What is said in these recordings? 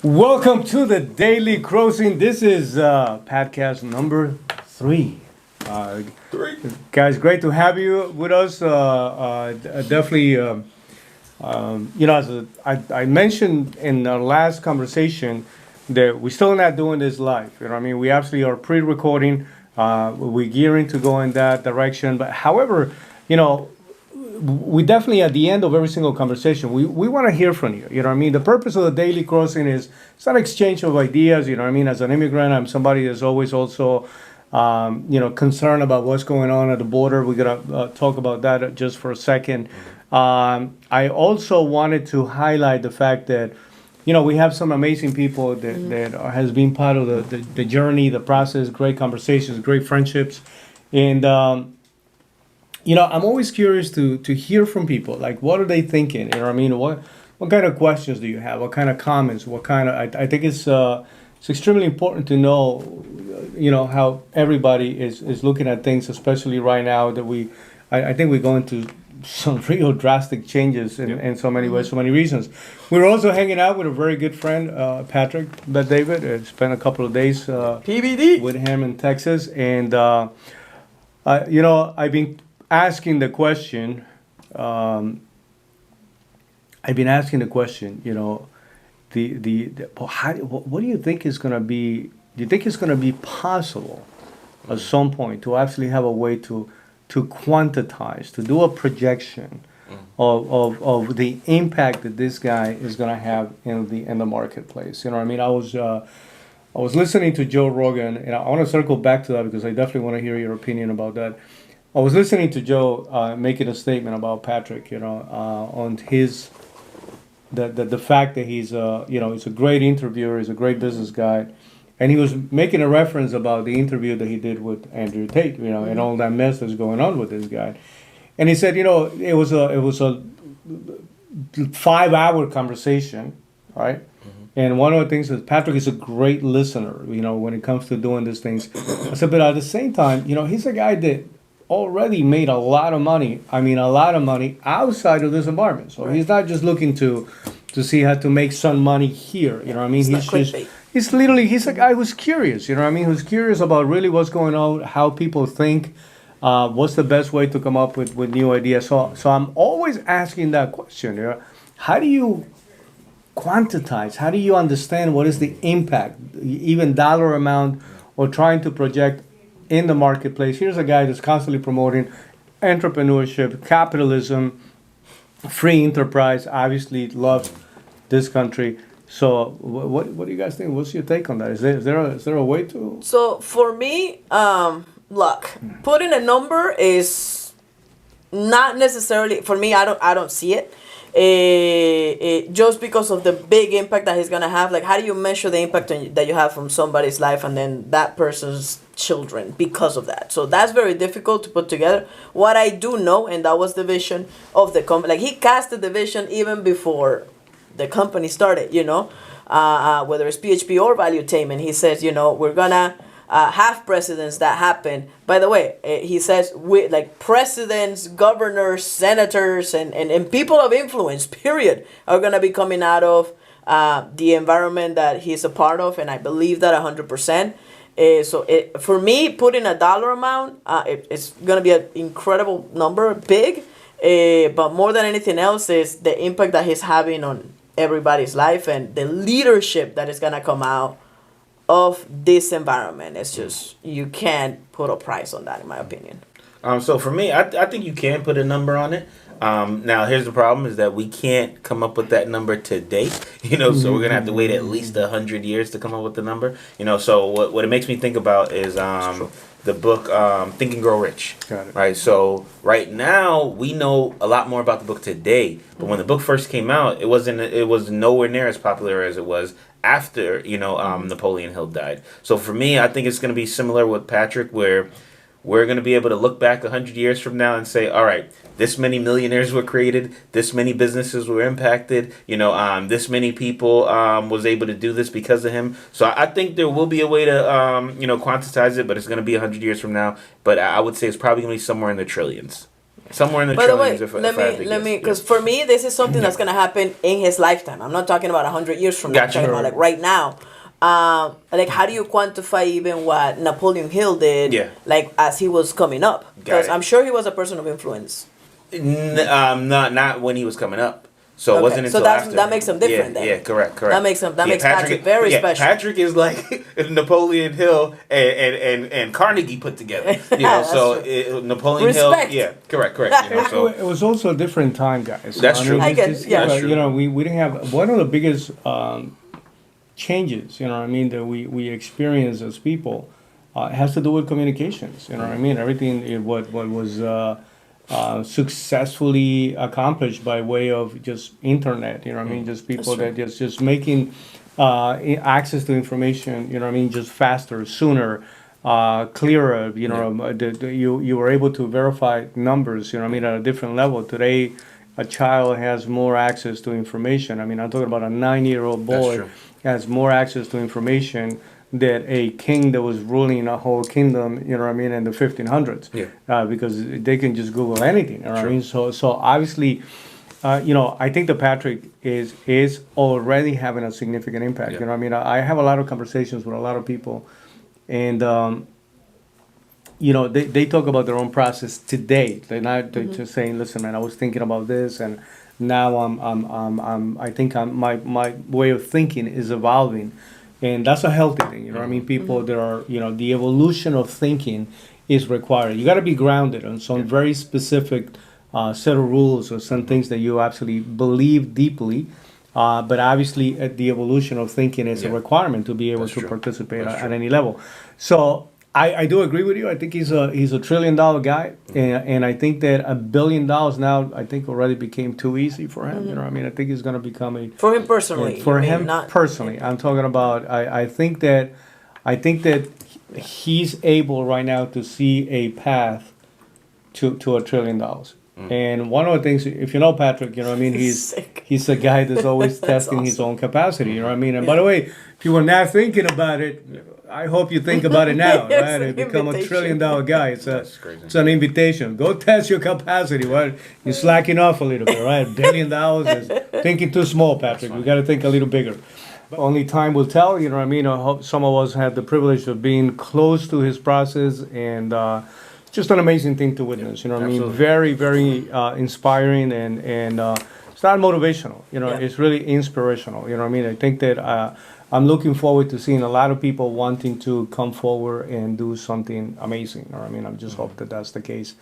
Welcome to the Daily Crossing. This is podcast number 3. Three. Guys, great to have you with us. Definitely, I mentioned in our last conversation that we're still not doing this live. You know what I mean? We absolutely are pre-recording. We're gearing to go in that direction. But however, we definitely at the end of every single conversation we want to hear from you. You know what I mean? The purpose of the Daily Crossing is it's an exchange of ideas. You know what I mean? As an immigrant, I'm somebody that's always also concerned about what's going on at the border. We're gonna talk about that just for a second. I also wanted to highlight the fact that we have some amazing people that has been part of the journey, the process, great conversations, great friendships. And I'm always curious to hear from people. Like, what are they thinking? You know what I mean? What kind of questions do you have? What kind of comments? What kind of? I think it's extremely important to know, how everybody is looking at things, especially right now that I think we're going through some real drastic changes in so many ways, so many reasons. We're also hanging out with a very good friend, Patrick, David. Spent a couple of days PBD with him in Texas, and I've been asking the question. I've been asking the question. What do you think is going to be? Do you think it's going to be possible at some point to actually have a way to quantize, to do a projection of the impact that this guy is going to have in the marketplace? You know what I mean? I was listening to Joe Rogan, and I want to circle back to that because I definitely want to hear your opinion about that. I was listening to Joe making a statement about Patrick, on his the fact that he's he's a great interviewer, he's a great business guy, and he was making a reference about the interview that he did with Andrew Tate, and all that mess that's going on with this guy, and he said, it was a 5-hour conversation, right? And one of the things is Patrick is a great listener, when it comes to doing these things. I said, but at the same time, he's a guy that already made a lot of money. I mean, a lot of money outside of this environment. So he's not just looking to see how to make some money here. You know what I mean? He's a guy who's curious. You know what I mean? Who's curious about really what's going on, how people think, what's the best way to come up with new ideas. So I'm always asking that question. How do you quantize? How do you understand what is the impact, even dollar amount, or trying to project in the marketplace? Here's a guy that's constantly promoting entrepreneurship, capitalism, free enterprise. Obviously, loves this country. So, what do you guys think? What's your take on that? Is there a way to? So for me, look, putting a number is not necessarily for me. I don't see it. Just because of the big impact that he's gonna have. Like, how do you measure the impact that you have from somebody's life and then that person's children because of that? So that's very difficult to put together. What I do know, and that was the vision of the company. Like, he casted the vision even before the company started. Whether it's PHP or Valuetainment, he says, we're gonna have presidents that happen. By the way, he says presidents, governors, senators, and people of influence, period, are going to be coming out of the environment that he's a part of. And I believe that 100%. For me, putting a dollar amount, it's going to be an incredible number, big. But more than anything else is the impact that he's having on everybody's life and the leadership that is going to come out of this environment. It's just, you can't put a price on that, in my opinion. So for me, I think you can put a number on it. Now, here's the problem is that we can't come up with that number today, so we're going to have to wait at least 100 years to come up with the number. So what it makes me think about is the book Think and Grow Rich. Got it. Right? So right now, we know a lot more about the book today. But when the book first came out, it was nowhere near as popular as it was after, Napoleon Hill died. So for me, I think it's going to be similar with Patrick, where we're going to be able to look back 100 years from now and say, all right, this many millionaires were created, this many businesses were impacted, this many people was able to do this because of him. So I think there will be a way to, quantize it, but it's going to be 100 years from now. But I would say it's probably going to be somewhere in the trillions. Somewhere in the By the way, trillions. let me, because for me, this is something that's gonna happen in his lifetime. I'm not talking about 100 years from now. I'm Gotcha. talking about like right now. Like how do you quantify even what Napoleon Hill did? Yeah. Like as he was coming up, because it. I'm sure he was a person of influence. Not when he was coming up. So it wasn't until after. That makes him different. Yeah, then. yeah, correct. That makes him. That makes Patrick very special. Patrick is like Napoleon Hill and Carnegie put together. You know, so Napoleon Respect. Hill. Yeah, correct. You know, so It was also a different time, guys. That's true. I get it, yeah. That's true. You know, we didn't have one of the biggest changes. You know what I mean, that we experience as people has to do with communications. You know what I mean, everything what was. Successfully accomplished by way of just internet, you know what I mean, just people that just making access to information, you know what I mean, just faster, sooner, clearer, you know, you were able to verify numbers, you know what I mean, at a different level. Today, a child has more access to information. I mean, I'm talking about a 9-year-old boy has more access to information that a king that was ruling a whole kingdom, you know what I mean, in the 1500s. Yeah. Because they can just Google anything, you know what I mean? So obviously, you know, I think that Patrick is already having a significant impact. Yeah. You know what I mean? I have a lot of conversations with a lot of people, and, you know, they talk about their own process today. They're not they're just saying, listen, man, I was thinking about this, and now I think my way of thinking is evolving. And that's a healthy thing, you know what I mean? People that are, you know, the evolution of thinking is required. You got to be grounded on some very specific set of rules or some things that you absolutely believe deeply. But obviously, the evolution of thinking is a requirement to be able to participate at any level. So I do agree with you. I think he's a $1 trillion guy, and I think that $1 billion now I think already became too easy for him. You know what I mean? I think he's going to become a For him personally. for you mean, him not, personally. I'm talking about. I think that he's able right now to see a path to $1 trillion. And one of the things, if you know Patrick, you know what I mean, Sick. he's a guy that's always testing his own capacity. You know what I mean? And by the way, if you were not thinking about it, I hope you think about it now, It's right? an And become $1 invitation. trillion guy. That's crazy. It's an invitation. Go test your capacity. Right? You're slacking off a little bit, right? $1 billion is thinking too small, Patrick. We got to think a little bigger. But only time will tell. You know what I mean? I hope some of us had the privilege of being close to his process, and just an amazing thing to witness. You know what I mean? Absolutely. Very, very inspiring, and it's not motivational. You know, Yeah. it's really inspirational. You know what I mean? I think that I'm looking forward to seeing a lot of people wanting to come forward and do something amazing. You know what I mean? I just hope that that's the case.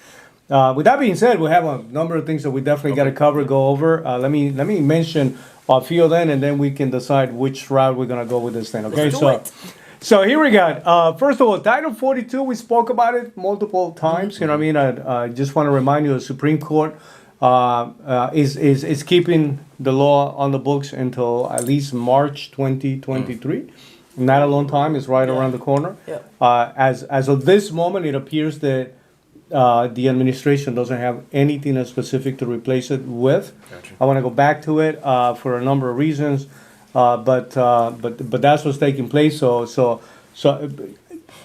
With that being said, we have a number of things that we definitely got to cover, go over. Let me mention a few of them, and then we can decide which route we're gonna go with this thing. Okay, Let's do it. so here we got. First of all, Title 42. We spoke about it multiple times. You know what I mean? I just want to remind you, the Supreme Court is keeping the law on the books until at least March 2023. Not a long time. It's right around the corner. Yeah. As of this moment, it appears that the administration doesn't have anything specific to replace it with. Gotcha. I want to go back to it for a number of reasons, but that's what's taking place. So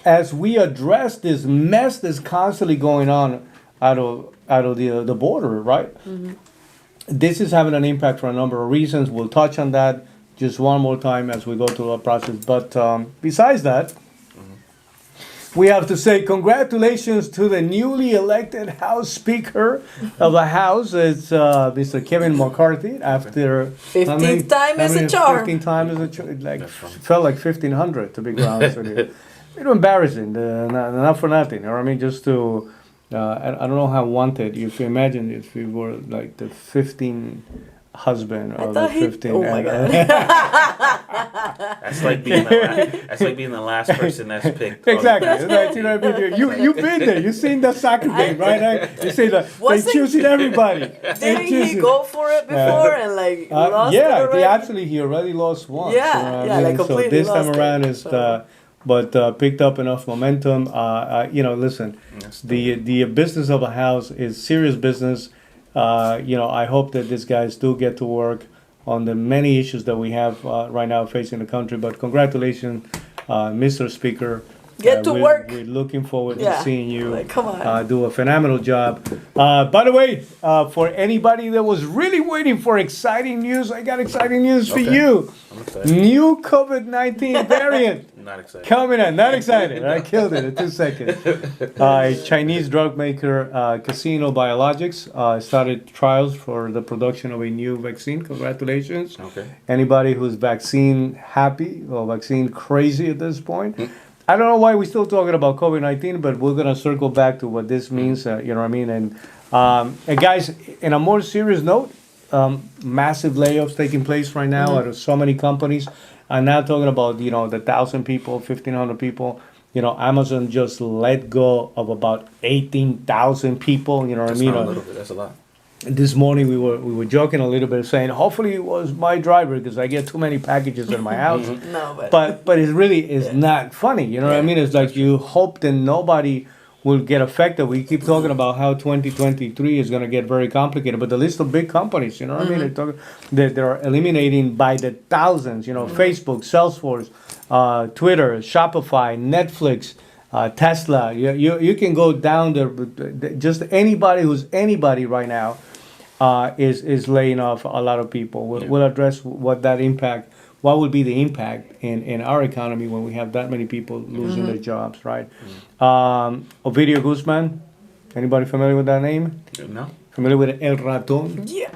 as we address this mess that's constantly going on out of the border, right? This is having an impact for a number of reasons. We'll touch on that just one more time as we go through our process. But besides that, we have to say congratulations to the newly elected House Speaker of the House. It's Mr. Kevin McCarthy. After 15th time is a charm. 15 times is a charm. Like felt like 1500 to be honest with you. It's embarrassing. Not for nothing. You know what I mean? Just to I don't know how wanted. If you imagine if we were like the 15 husband of the 15. Oh my God. That's like being the last person that's picked. Exactly. Right, you know what I mean? You've been there. You've seen the soccer game, right? You see they choosing everybody. Didn't he go for it before and like lost it yeah, already? he already lost once. Yeah, you know what I yeah, mean? like completely So this time lost around it, is so. but picked up enough momentum. You know, listen, the business of a house is serious business. You know, I hope that these guys do get to work on the many issues that we have right now facing the country. But congratulations, Mr. Speaker. Get to work. We're looking forward to Yeah. seeing you Like, come on. do a phenomenal job. By the way, for anybody that was really waiting for exciting news, I got exciting news for Okay. you. I'm excited. New COVID-19 variant. Not excited. Coming in, not excited. I killed it in 2 seconds. Chinese drug maker Casino Biologics started trials for the production of a new vaccine. Congratulations. Okay. Anybody who's vaccine happy or vaccine crazy at this point. I don't know why we're still talking about COVID-19, but we're going to circle back to what this means, you know what I mean? And guys, in a more serious note, massive layoffs taking place right now out of so many companies. I'm not talking about, the 1,000 people, 1,500 people. Amazon just let go of about 18,000 people, you know what That's I mean? not a little bit. That's a lot. This morning we were joking a little bit, saying hopefully it was my driver because I get too many packages in my house. No, But it really is not funny. You know what I mean? It's like you hope that nobody will get affected. We keep talking about how 2023 is going to get very complicated, but the list of big companies, you know what I mean? They're eliminating by the thousands. Facebook, Salesforce, Twitter, Shopify, Netflix. Tesla, you can go down there. Just anybody who's anybody right now is laying off a lot of people. We'll address what will be the impact in our economy when we have that many people losing their jobs, right? Ovidio Guzman, anybody familiar with that name? No. Familiar with El Raton? yeah.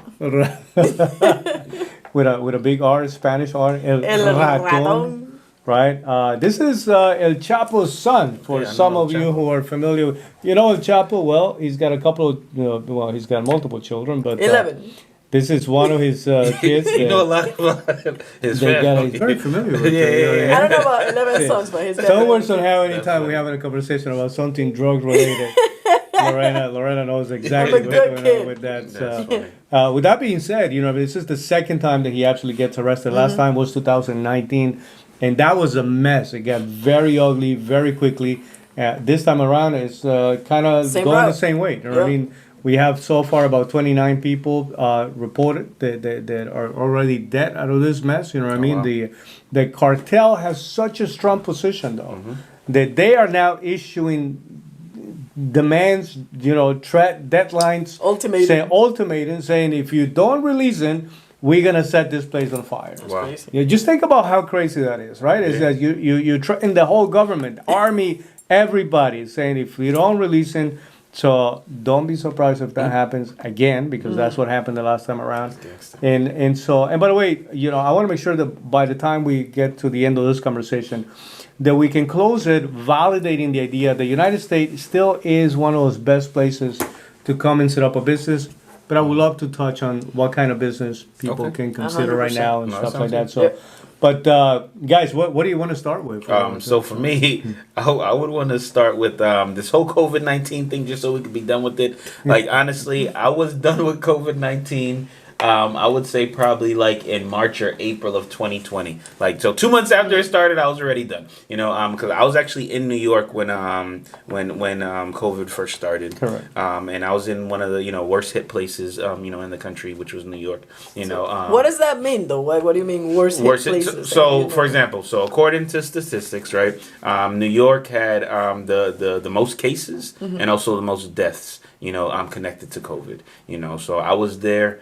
with a big R, Spanish R, El Raton. Right. This is El Chapo's son. For Yeah, I some know of El you Chapo. who are familiar, El Chapo. Well, he's got a couple of, he's got multiple children, but 11. this is one of his kids. You know a lot about his family. He's very familiar with Yeah. I don't know about 11 sons, but he's got Don't 11. worry, so how anytime That's we're funny. having a conversation about something drug related, Lorena knows exactly I'm a what's good going kid. on with that. That's funny. With that being said, this is the second time that he actually gets arrested. Last time was 2019, and that was a mess. It got very ugly very quickly. This time around, it's kind of Same going route. the same way. You know what I Yep. mean? We have so far about 29 people reported that are already dead out of this mess. You know what I mean? wow. The cartel has such a strong position, though, that they are now issuing demands, deadlines, ultimatums, saying if you don't release it, we're gonna set this place on fire. Wow. Crazy. Yeah, just think about how crazy that is, right? Is Yeah. that you in the whole government, army, everybody is saying if you don't release it, so don't be surprised if that happens again because that's what happened the last time around. Gangster. And by the way, I want to make sure that by the time we get to the end of this conversation, that we can close it validating the idea the United States still is one of those best places to come and set up a business. But I would love to touch on what kind of business people Okay. can consider right 100%. now and No, that stuff like sounds that. good. So, but guys, what do you want to start with? So for me, I would want to start with this whole COVID-19 thing, just so we could be done with it. Like honestly, I was done with COVID-19. I would say probably like in March or April of 2020. Like so, 2 months after it started, I was already done. Because I was actually in New York when COVID first started. Correct. And I was in one of the worst hit places in the country, which was New York. What does that mean, though? What do you mean worst hit places? So, for example, according to statistics, right, New York had the most cases and also the most deaths, connected to COVID. So I was there,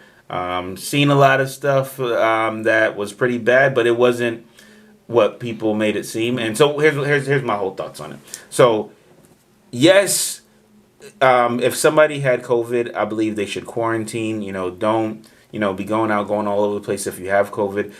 seen a lot of stuff that was pretty bad, but it wasn't what people made it seem. And so here's my whole thoughts on it. So, yes. If somebody had COVID, I believe they should quarantine. Don't be going all over the place if you have COVID.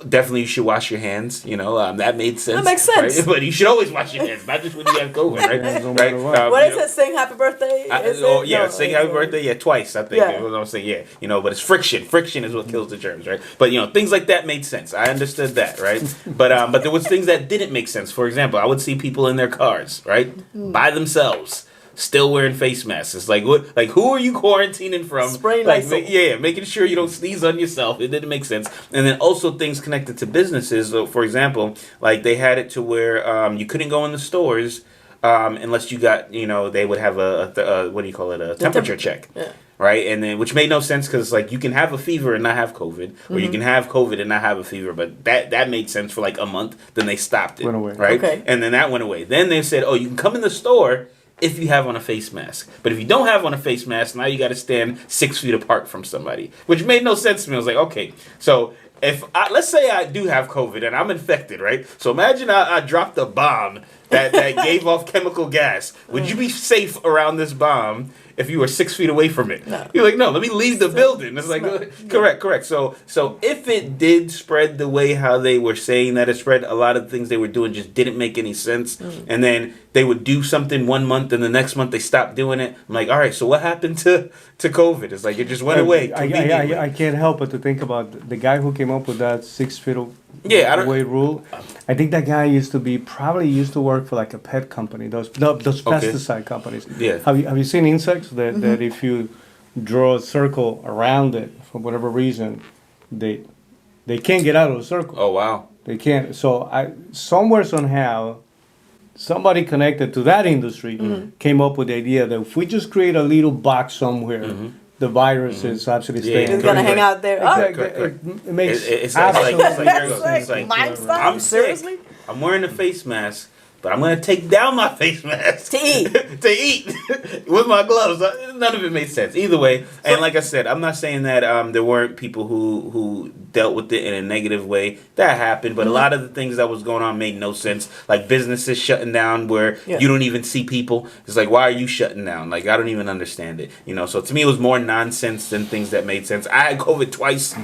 Definitely you should wash your hands. That made sense. That makes sense. Right? But you should always wash your hands, not just when you have COVID, right? No matter what. What is it? Sing happy birthday? Is it? No, sing happy birthday. Yeah, twice I think. Yeah. Is what I'm saying. Yeah, but it's friction. Friction is what kills the germs, right? But things like that made sense. I understood that, right? But there was things that didn't make sense. For example, I would see people in their cars, right, by themselves, still wearing face masks. It's like what? Like who are you quarantining from? Spraying like Lysol. making sure you don't sneeze on yourself. It didn't make sense. And then also things connected to businesses. So for example, like they had it to where you couldn't go in the stores unless you got they would have a what do you call it, a temperature check. Yeah. right? And then, which made no sense because like you can have a fever and not have COVID, or you can have COVID and not have a fever, but that made sense for like a month. Then they stopped it, Went away. right? Okay. And then that went away. Then they said, oh, you can come in the store if you have on a face mask. But if you don't have on a face mask, now you got to stand 6 feet apart from somebody, which made no sense to me. I was like, okay, so let's say I do have COVID and I'm infected, right? So imagine I dropped a bomb that gave off chemical gas. Would you be safe around this bomb if you were 6 feet away from it? No. You're like, no, let me leave the building. It's like, correct. So if it did spread the way how they were saying that it spread, a lot of things they were doing just didn't make any sense. And then they would do something 1 month and the next month they stopped doing it. I'm like, all right, so what happened to COVID? It's like it just went away. I can't help but to think about the guy who came up with that 6 feet away rule. I think that guy probably used to work for like a pet company, those pesticide companies. Yeah. Have you seen insects that if you draw a circle around it for whatever reason, they can't get out of the circle. Oh wow. They can't. So somewhere somehow somebody connected to that industry came up with the idea that if we just create a little box somewhere, the virus is actually staying. It's gonna hang out there. Exactly. It makes It's absolutely I'm seriously? I'm wearing a face mask, but I'm gonna take down my face mask To eat. to eat with my gloves. None of it made sense either way. And like I said, I'm not saying that there weren't people who dealt with it in a negative way. That happened, but a lot of the things that was going on made no sense. Like businesses shutting down where you don't even see people. It's like, why are you shutting down? Like I don't even understand it. So to me, it was more nonsense than things that made sense. I had COVID twice.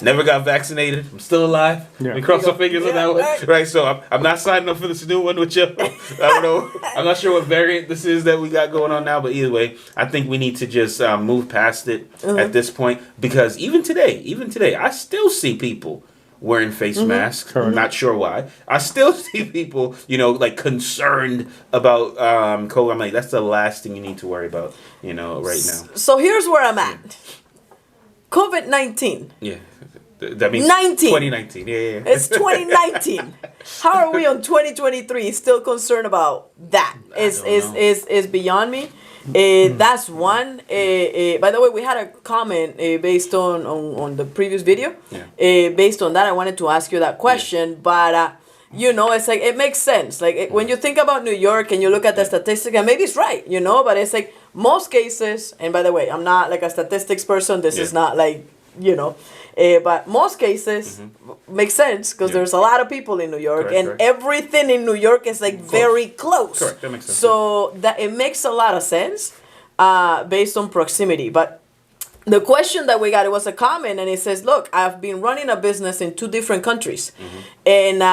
Never got vaccinated. I'm still alive. Yeah. We cross our fingers on that one. Right, so I'm not signing up for this new one with you. I don't know. I'm not sure what variant this is that we got going on now, but either way, I think we need to just move past it at this point because even today, I still see people wearing face masks. I'm not sure why. I still see people, like concerned about COVID. I'm like, that's the last thing you need to worry about, right now. So here's where I'm at. COVID-19. Yeah. That means 2019. Yeah. It's 2019. How are we on 2023 still concerned about that? Is beyond me. That's one. By the way, we had a comment based on the previous video. Yeah. Based on that, I wanted to ask you that question, but it's like it makes sense. Like when you think about New York and you look at the statistics, and maybe it's right, but it's like most cases. And by the way, I'm not like a statistics person. This is not like but most cases make sense because there's a lot of people in New York, correct. Everything in New York is like very close. Correct, that makes sense. So that it makes a lot of sense based on proximity. But the question that we got, it was a comment, and it says, "Look, I've been running a business in 2 different countries, and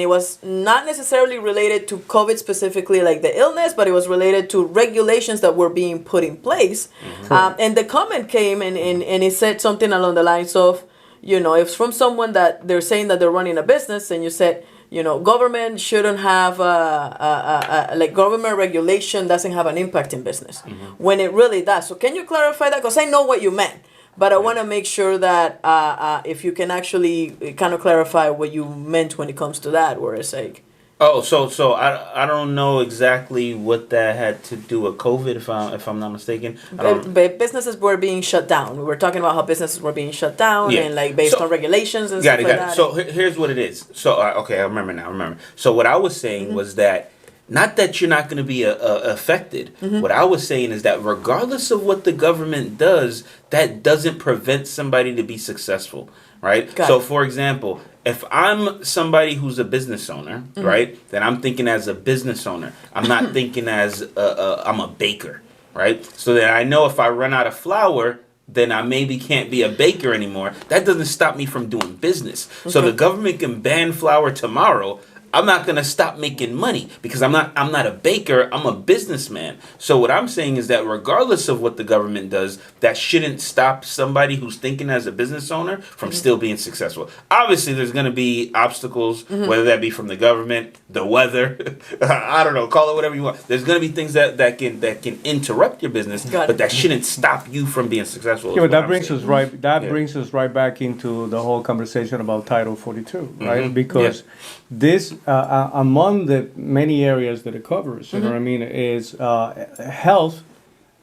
it was not necessarily related to COVID specifically, like the illness, but it was related to regulations that were being put in place." And the comment came, and it said something along the lines of, it's from someone that they're saying that they're running a business, and you said, government shouldn't have like government regulation doesn't have an impact in business when it really does. So can you clarify that? Because I know what you meant, but I want to make sure that if you can actually kind of clarify what you meant when it comes to that, where it's like. Oh, so I don't know exactly what that had to do with COVID, if I'm not mistaken. Businesses were being shut down. We were talking about how businesses were being shut down and like based on regulations and stuff like that. So here's what it is. So okay, I remember now. So what I was saying was that not that you're not going to be affected. What I was saying is that regardless of what the government does, that doesn't prevent somebody to be successful, right? So for example, if I'm somebody who's a business owner, right, then I'm thinking as a business owner. I'm not thinking as I'm a baker, right? So that I know if I run out of flour, then I maybe can't be a baker anymore. That doesn't stop me from doing business. So the government can ban flour tomorrow. I'm not going to stop making money because I'm not a baker. I'm a businessman. So what I'm saying is that regardless of what the government does, that shouldn't stop somebody who's thinking as a business owner from still being successful. Obviously, there's going to be obstacles, whether that be from the government, the weather, I don't know, call it whatever you want. There's going to be things that can interrupt your business, but that shouldn't stop you from being successful. Yeah, but that brings us right back into the whole conversation about Title 42, right? Because this among the many areas that it covers, you know what I mean, is health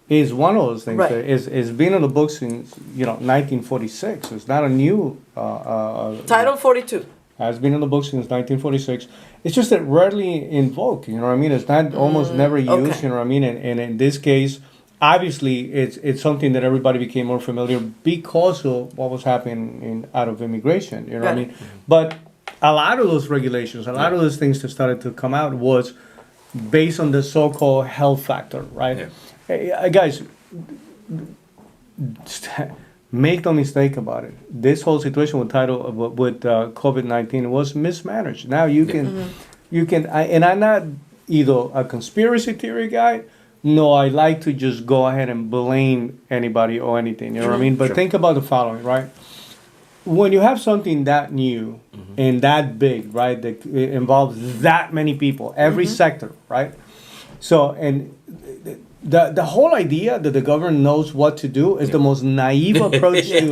is one of those things Right. that is been in the books since 1946. It's not a new Title 42. has been in the books since 1946. It's just that rarely invoked. You know what I mean? It's not almost never used. okay. You know what I mean? And in this case, obviously, it's something that everybody became more familiar because of what was happening out of immigration. You know what I Right. mean? But a lot of those regulations, a lot of those things that started to come out was based on the so-called health factor, right? Yeah. Hey, guys, make no mistake about it. This whole situation with COVID-19 was mismanaged. Now and I'm not either a conspiracy theory guy. No, I like to just go ahead and blame anybody or anything. You know what I mean? But think about the following, right? When you have something that new and that big, right, that involves that many people, every sector, right? So, and the whole idea that the government knows what to do is the most naive approach to,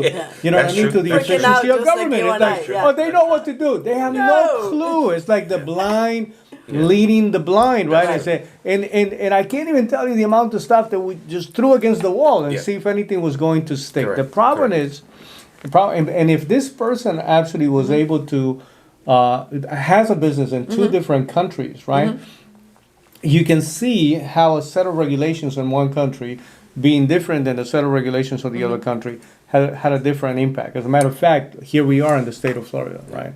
you know what I That's mean, true. to the Freaking efficiency out of just like government. you It's and I, like, yeah. oh, they know what to do. They have no No. clue. It's like the blind leading the blind, right? Right. I say, and I can't even tell you the amount of stuff that we just threw against the wall and Yeah. see if anything was going to stick. Correct. The problem Correct. is, and if this person actually was able to, has a business in two different countries, right? You can see how a set of regulations in one country being different than the set of regulations of the other country had a different impact. As a matter of fact, here we are in the state of Florida, right?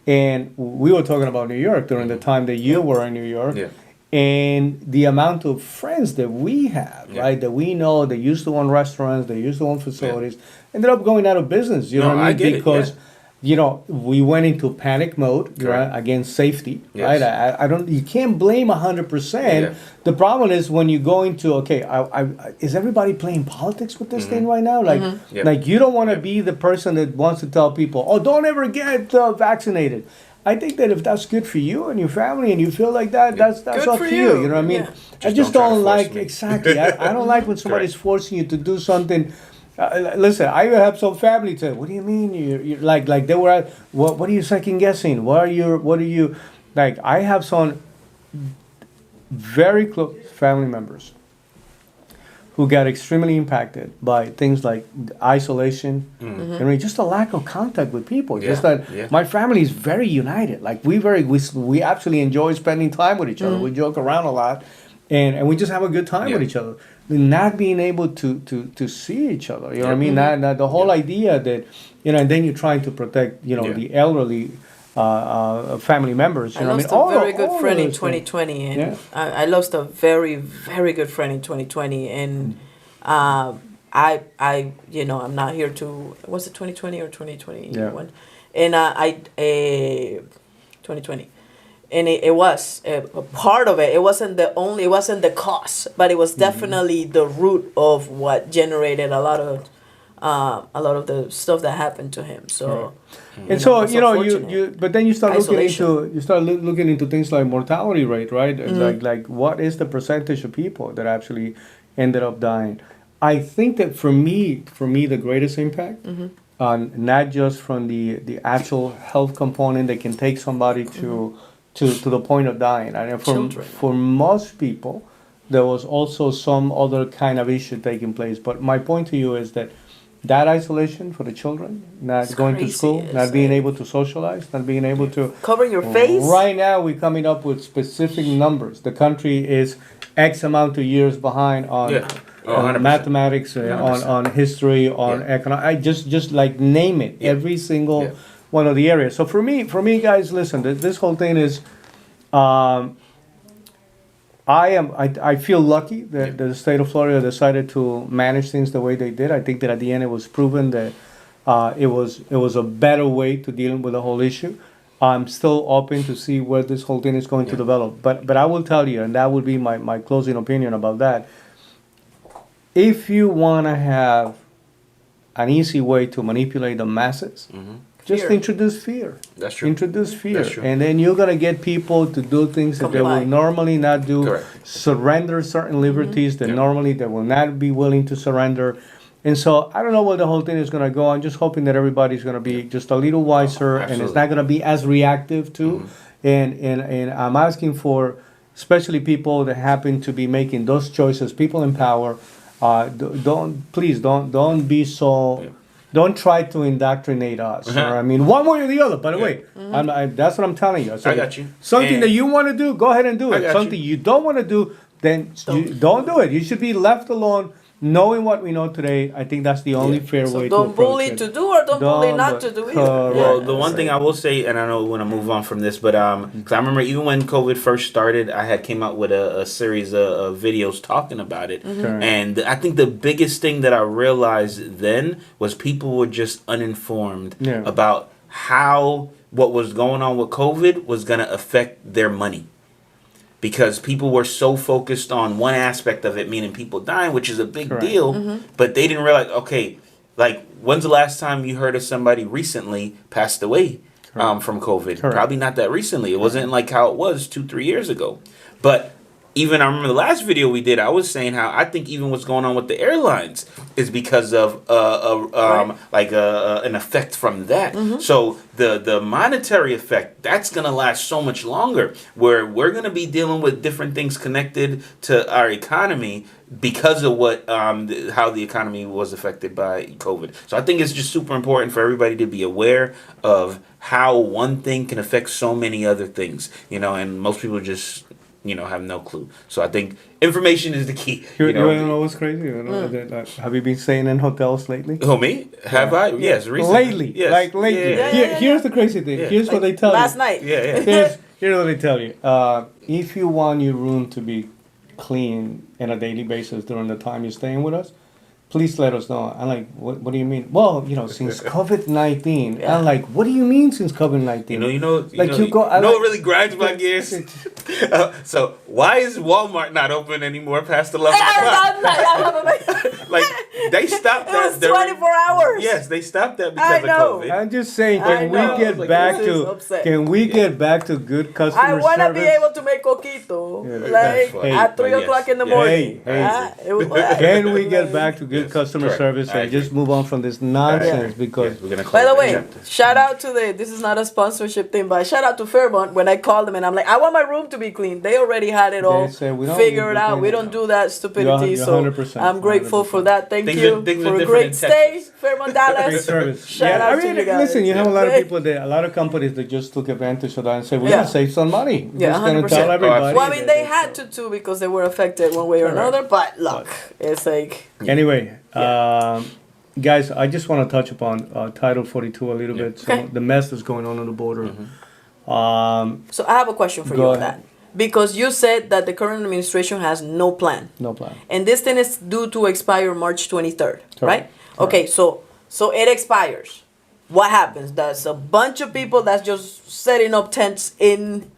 And we were talking about New York during the time that you were in New York. Yeah. And the amount of friends that we have, Yeah. right, that we know, they used to own restaurants, they used to own facilities, ended up going out of business. You know No, what I I mean? get it, Because, yeah. we went into panic mode, right, Correct. against safety, Yes. right? I don't, you can't blame 100%. Yeah. The problem is when you go into, okay, is everybody playing politics with this thing right now? Like, Yeah. like you don't want to Yeah. be the person that wants to tell people, oh, don't ever get vaccinated. I think that if that's good for you and your family and you feel like that, that's Good up for to you. you. You know what I mean? Yeah. I Just just don't try to don't force like me. exactly. I don't like when somebody's Correct. forcing you to do something. Listen, I even have some family say, "What do you mean? You're like they were? What are you second guessing? What are you like?" I have some very close family members who got extremely impacted by things like isolation, I mean, just a lack of contact with people. Just Yeah, that yeah. my family is very united. Like we actually enjoy spending time with each other. We joke around a lot, and we just have a good time with Yeah. each other. Not being able to see each other, you know what I mean? Mm-hmm. Not the whole idea that, and then you're trying to protect, Yeah. the elderly family members. You I know what I lost mean? a very good all friend in those things. 2020, and Yeah. I lost a very, very good friend in 2020, and I'm not here to. Was it 2020 or 2021? And 2020, and it was a part of it. It wasn't the cause, but it was definitely the root of what generated a lot of the stuff that happened to him. So. And so it's you unfortunate. but then you start Isolation. looking into things like mortality rate, right? Like what is the percentage of people that actually ended up dying? I think that for me the greatest impact, not just from the actual health component that can take somebody to the point of dying. And Children. for most people, there was also some other kind of issue taking place. But my point to you is that isolation for the children, not It's going to crazy. school, It's not being like- able to socialize, not being able to Covering your face. Right now, we're coming up with specific numbers. The country is X amount of years behind on, Yeah. Oh, on 100%. mathematics, on history, on Yeah. economic. I just like name it. Yeah. Every single Yeah. one of the areas. So for me, guys, listen. This whole thing is. I feel lucky that the state of Florida decided to manage things the way they did. I think that at the end it was proven that it was a better way to deal with the whole issue. I'm still open to see where this whole thing is going to develop. But I will tell you, and that would be my closing opinion about that. If you want to have an easy way to manipulate the masses, just Fear. introduce fear. That's true. Introduce fear. That's true. And then you're going to get people to do things that they Comply. will normally not do, Correct. surrender certain liberties that Yeah. normally they will not be willing to surrender. And so I don't know where the whole thing is going to go. I'm just hoping that everybody's going to be just a little wiser and it's Absolutely. not going to be as reactive to. And I'm asking for, especially people that happen to be making those choices, people in power, don't be so. Don't try to indoctrinate us. Or, I mean, one way or the other. By the way, that's what I'm telling you. So I got you. Something that you want to do, go ahead and do I it. got Something you don't want to do, then don't do it. You should be left alone. Knowing what we know today, I think that's the only fair So way to don't approach bully it. to do or don't bully not to do either. Correct. Well, the one thing I will say, and I know we want to move on from this, but because I remember even when COVID first started, I had came out with a series of videos talking about it, and I think the biggest thing that I realized then was people were just uninformed about how what was going on with COVID was going to affect their money. Because people were so focused on one aspect of it, meaning people dying, which is a big deal, but they didn't realize, okay, like, when's the last time you heard of somebody recently passed away from COVID? Probably not that recently. It wasn't like how it was 2-3 years ago. But even I remember the last video we did, I was saying how I think even what's going on with the airlines is because of an effect from that. So the monetary effect, that's going to last so much longer, where we're going to be dealing with different things connected to our economy because of what how the economy was affected by COVID. So I think it's just super important for everybody to be aware of how one thing can affect so many other things, and most people just have no clue. So I think information is the key. You know what's crazy? Have you been staying in hotels lately? Oh, me? Have I? Yes, recently. Lately. Yes. Like lately. Here's the crazy thing. Here's what they tell you. Last night. Here's what they tell you. If you want your room to be clean on a daily basis during the time you're staying with us, please let us know. I'm like, what do you mean? Well, since COVID-19. Yeah. I'm like, what do you mean since COVID-19? You know what really grinds my gears? So why is Walmart not open anymore past 11 o'clock? Like, they stopped that. It was 24 hours. Yes, they stopped that because of COVID. I'm just saying, can we get back to good customer I want to service? be able to make coquito at 3 o'clock in the morning. Can we get back to good customer service and just move on from this nonsense? Because by the way, shout out to this is not a sponsorship thing, but shout out to Fairmont when I called them and I'm like, I want my room to be clean. They already had it all figured out. We don't do that stupidity. So I'm grateful for that. Thank you for a great stay, Fairmont, Dallas. great service. Shout out to you guys. Listen, you have a lot of people there, a lot of companies that just took advantage of that and said, we're going to save some money. Yeah, just going to tell 100%. everybody. Well, I mean, they had to too because they were affected one way or another, but look, it's like... Anyway, guys, I just want to touch upon Title 42 a little bit. So the mess that's going on the border. So I have a question for you on that. Because you said that the current administration has no plan. No plan. And this thing is due to expire March 23rd, right? Okay, so it expires. What happens? There's a bunch of people that's just setting up tents in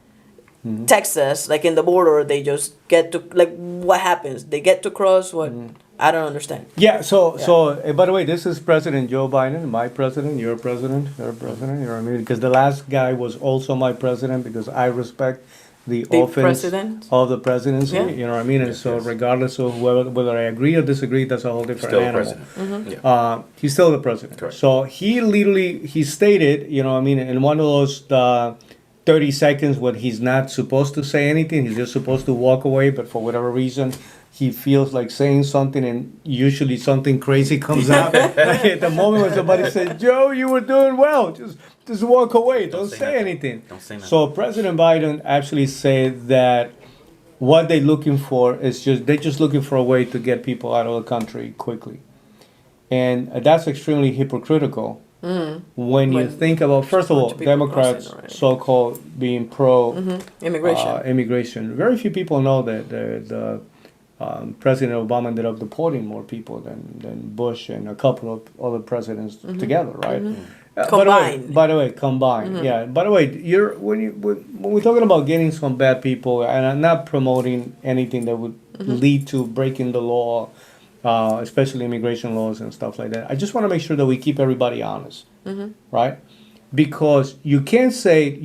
Texas, like in the border. They just get to, like, what happens? They get to cross what? I don't understand. Yeah, so by the way, this is President Joe Biden, my president, your president, her president, you know what I mean? Because the last guy was also my president because I respect the office of the presidency, you know what I mean? And so regardless of whether I agree or disagree, that's a whole different animal. He's still the president. Correct. So he stated, you know what I mean, in one of those 30 seconds when he's not supposed to say anything, he's just supposed to walk away, but for whatever reason, he feels like saying something and usually something crazy comes out. Like at the moment when somebody says, Joe, you were doing well, just walk away, don't say anything. Don't say nothing. So President Biden actually said that what they're looking for is they're just looking for a way to get people out of the country quickly. And that's extremely hypocritical when you think about, first of all, Democrats so-called being pro-immigration. Very few people know that the President Obama ended up deporting more people than Bush and a couple of other presidents together, right? Combined. By the way, combined. Yeah. By the way, when we're talking about getting some bad people, and I'm not promoting anything that would lead to breaking the law, especially immigration laws and stuff like that. I just want to make sure that we keep everybody honest, right? Because you can't say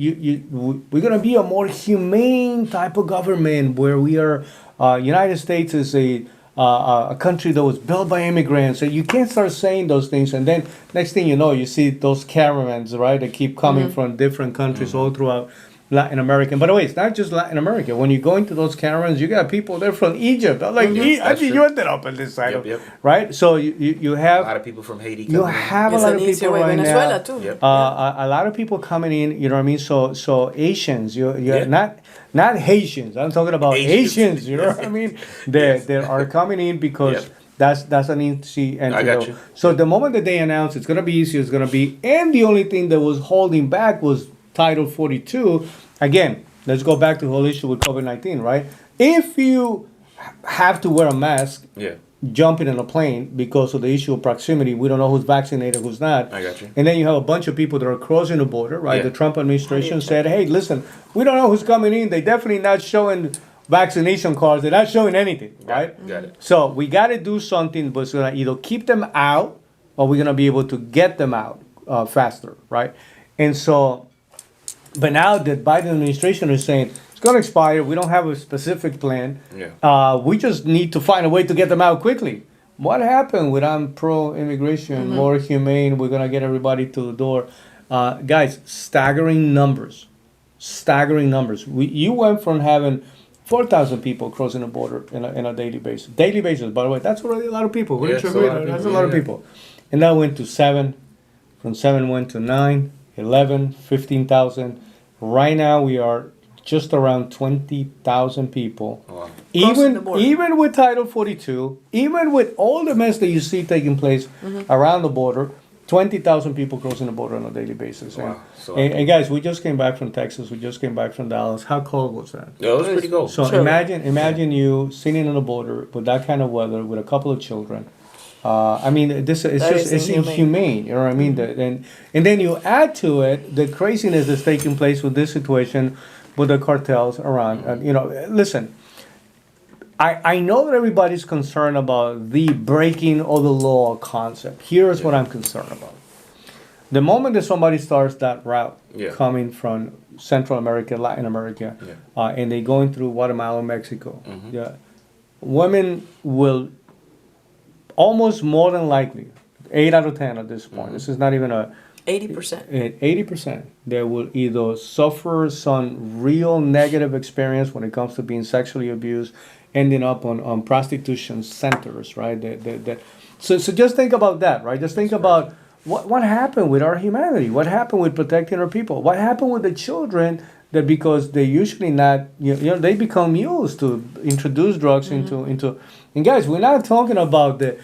we're going to be a more humane type of government where we are. United States is a country that was built by immigrants. So you can't start saying those things, and then next thing you know, you see those caravans, right, that keep coming from different countries all throughout Latin American. By the way, it's not just Latin America. When you go into those caravans, you got people there from Egypt. I'm like, I think you ended up on this side, right? So you have a lot of people from Haiti. You have a lot of people right Venezuela now. too. Yep. A lot of people coming in. You know what I mean? So Asians, you're not Haitians. I'm talking about Asians. You know what I mean? They are coming in because. That's an easy entry. I got you. So the moment that they announce it's going to be easy, it's going to be, and the only thing that was holding back was Title 42. Again, let's go back to the whole issue with COVID-19, right? If you have to wear a mask, jumping in a plane because of the issue of proximity, we don't know who's vaccinated, who's not. I got you. And then you have a bunch of people that are crossing the border, right? The Trump administration said, hey, listen, we don't know who's coming in. They're definitely not showing vaccination cards. They're not showing anything, right? Got it. So we got to do something, but it's going to either keep them out or we're going to be able to get them out faster, right? And so, but now the Biden administration is saying it's going to expire. We don't have a specific plan. We just need to find a way to get them out quickly. What happened with I'm pro-immigration, more humane, we're going to get everybody to the door? Guys, staggering numbers. You went from having 4,000 people crossing the border in a daily basis. Daily basis, by the way, that's already a lot of people. That's a lot of people. And that went to 7. From 7 went to 9, 11, 15,000. Right now we are just around 20,000 people. Wow. Even with Title 42, even with all the mess that you see taking place around the border, 20,000 people crossing the border on a daily basis. Wow. And guys, we just came back from Texas. We just came back from Dallas. How cold was that? Yeah, it was pretty cold. So imagine you sitting on the border with that kind of weather with a couple of children. I mean, it's inhumane. You know what I mean? And then you add to it the craziness that's taking place with this situation with the cartels around. Listen. I know that everybody's concerned about the breaking of the law concept. Here's what I'm concerned about. The moment that somebody starts that route coming from Central America, Latin America, and they're going through Guatemala, Mexico, women will almost more than likely, 8 out of 10 at this point, this is not even a 80%. 80%, they will either suffer some real negative experience when it comes to being sexually abused, ending up on prostitution centers, right? So just think about that, right? Just think about what happened with our humanity. What happened with protecting our people? What happened with the children that because they usually not, they become mules to introduce drugs into. And guys, we're not talking about the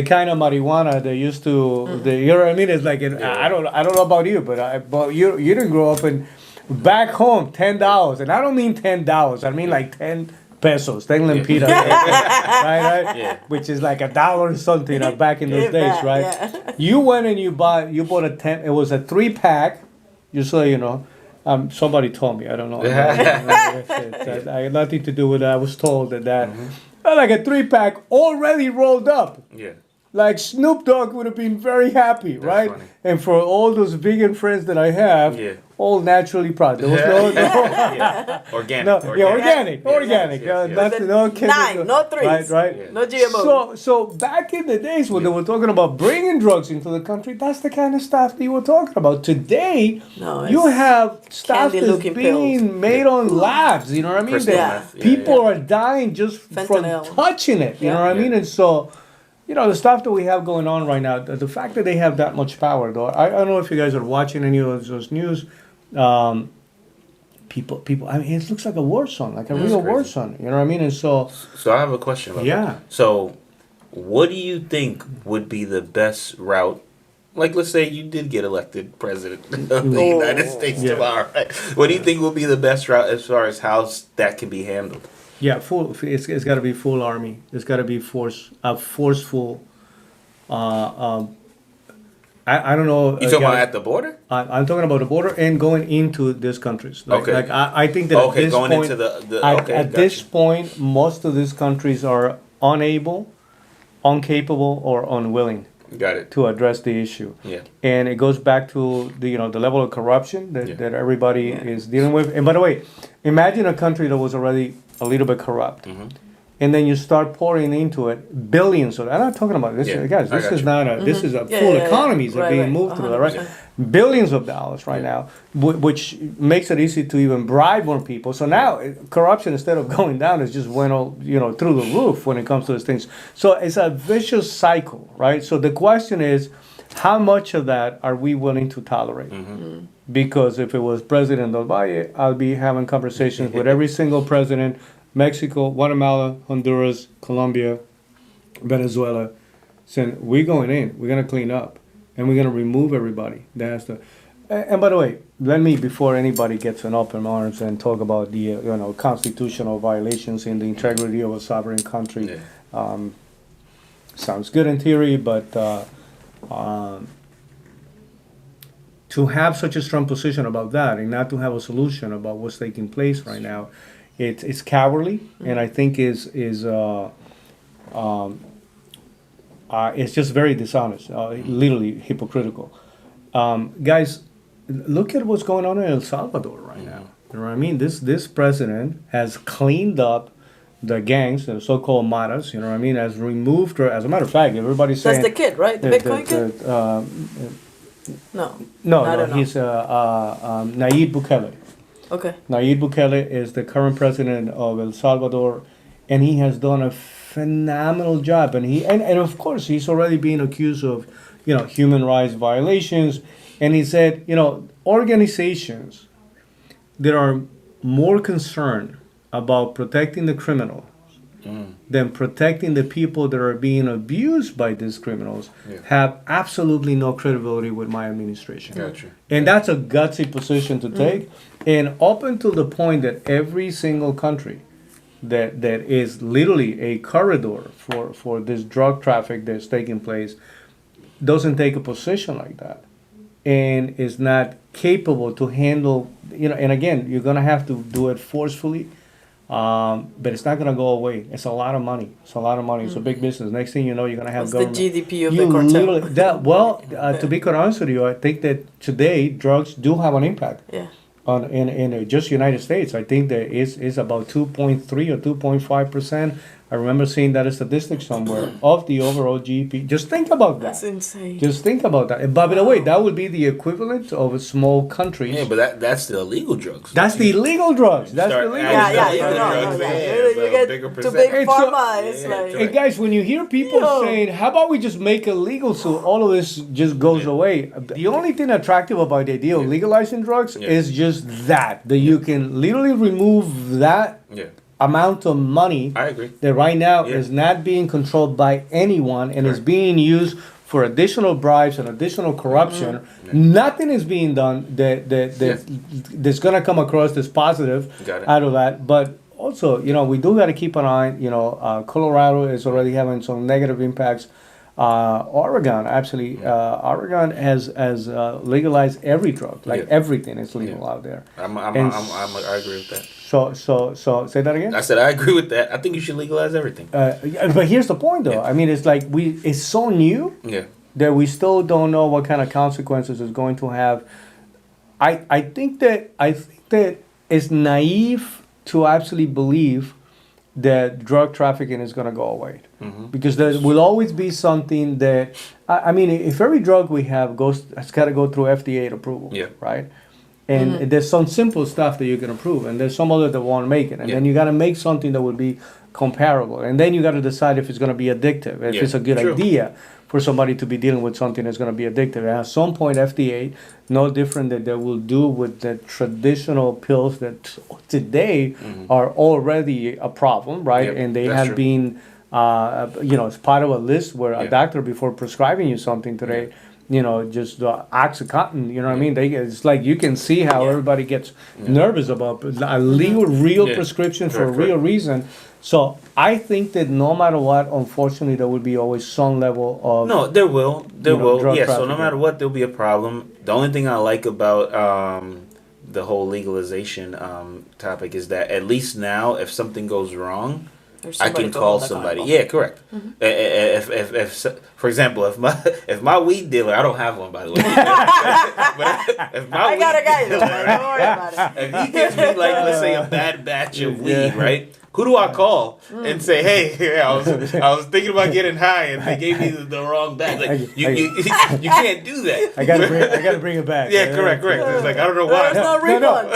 kind of marijuana they used to. You know what I mean? It's like I don't know about you, but you didn't grow up in back home $10, and I don't mean $10. I mean like 10 pesos, 10 lempiras, right? Yeah. Which is like $1 or something back in those days, right? Yeah. You went and you bought a 10. It was a 3-pack. Just so you know. Somebody told me. I don't know. I had nothing to do with that. I was told that. Like a 3-pack already rolled up. Yeah. Like Snoop Dogg would have been very happy, right? Funny. And for all those vegan friends that I have, all naturally product. There was organic. Organic. No chemical. 9, no 3s. Right. Yeah. No GMO. So back in the days when they were talking about bringing drugs into the country, that's the kind of stuff that you were talking about. Today, you have stuff that's being made on labs. You know what I mean? People are dying just from touching it. You know what I mean? And so. The stuff that we have going on right now, the fact that they have that much power, though, I don't know if you guys are watching any of those news. People, I mean, it looks like a war zone, like a real war zone. You know what I mean? And so I have a question about that. So, what do you think would be the best route? Like, let's say you did get elected president of the United States tomorrow. Right? What do you think would be the best route as far as how that can be handled? Yeah, it's got to be full army. It's got to be forceful. I don't know. You talking about at the border? I'm talking about the border and going into these countries. Like I think that at this going point, into this point, most of these countries are unable, incapable, or unwilling. Got it. To address the issue. Yeah. And it goes back to the level of corruption that everybody is dealing with. And by the way, imagine a country that was already a little bit corrupt. and then you start pouring into it billions of. I'm not talking about this, guys. This is not a. This is a full economies are being moved through that, right? Billions of dollars right now, which makes it easy to even bribe more people. So now corruption, instead of going down, is just went all, through the roof when it comes to these things. So it's a vicious cycle, right? So the question is, how much of that are we willing to tolerate? Because if it was President Del Valle, I'll be having conversations with every single president, Mexico, Guatemala, Honduras, Colombia, Venezuela, saying, we're going in, we're going to clean up, and we're going to remove everybody that has to. And by the way, let me, before anybody gets an open arms and talk about the constitutional violations in the integrity of a sovereign country. Sounds good in theory, but to have such a strong position about that and not to have a solution about what's taking place right now, it's cowardly, and I think it's just very dishonest, literally hypocritical. Guys, look at what's going on in El Salvador right now. You know what I mean? This president has cleaned up the gangs, the so-called maras. You know what I mean? Has removed, or as a matter of fact, everybody's saying that's the kid, right? The Bitcoin kid. No. He's Nayib Bukele. Okay. Nayib Bukele is the current president of El Salvador, and he has done a phenomenal job. And of course, he's already being accused of, human rights violations. And he said, organizations that are more concerned about protecting the criminals than protecting the people that are being abused by these criminals have absolutely no credibility with my administration. Gotcha. And that's a gutsy position to take. And up until the point that every single country that is literally a corridor for this drug traffic that's taking place doesn't take a position like that and is not capable to handle, and again, you're going to have to do it forcefully. But it's not going to go away. It's a lot of money. It's a big business. Next thing you know, you're going to have What's government. the GDP of the cartel? To be quite honest with you, I think that today drugs do have an impact. Yeah. In just United States, I think that is about 2.3 or 2.5%. I remember seeing that statistic somewhere of the overall GDP. Just think about that. That's insane. Just think about that. And by the way, that would be the equivalent of a small country. Yeah, but that's the illegal drugs. That's the illegal drugs. That's the illegal drugs. You get to big pharma. It's like. Hey guys, when you hear people saying, "How about we just make it legal so all of this just goes away?" The only thing attractive about the idea of legalizing drugs is just that you can literally remove that amount of money. I agree. That right now is not being controlled by anyone and is being used for additional bribes and additional corruption. Nothing is being done that's going to come across as positive out of that. But also, we do got to keep an eye. Colorado is already having some negative impacts. Oregon has legalized every drug, everything is legal out there. I agree with that. So say that again. I said I agree with that. I think you should legalize everything. But here's the point, though. I mean, it's like it's so new that we still don't know what kind of consequences it's going to have. I think that it's naive to actually believe that drug trafficking is going to go away, because there will always be something that if every drug we have it's got to go through FDA approval, right? And there's some simple stuff that you can approve, and there's some other that won't make it, and then you got to make something that would be comparable, and then you got to decide if it's going to be addictive, if it's a good idea for somebody to be dealing with something that's going to be addictive. And at some point, FDA, no different than they will do with the traditional pills that today are already a problem, right? And they have been, as part of a list where a doctor, before prescribing you something today, just Oxycontin, you know what I mean? It's like you can see how everybody gets nervous about a real prescription for a real reason. So I think that no matter what, unfortunately, there will be always some level of there will. Yeah, so no trafficking. matter what, there'll be a problem. The only thing I like about the whole legalization topic is that at least now, if something goes wrong, I can call somebody. Yeah, correct. If for example, if my weed dealer, I don't have one, by the way. But if my I got a guy. dealer, Don't worry about it. if he gives me let's say a bad batch of weed, right? Who do I call and say, hey, I was thinking about getting high and they gave me the wrong bag? Like you can't do that. I gotta bring it back. Yeah, correct. It's like I don't know why. There's no refund.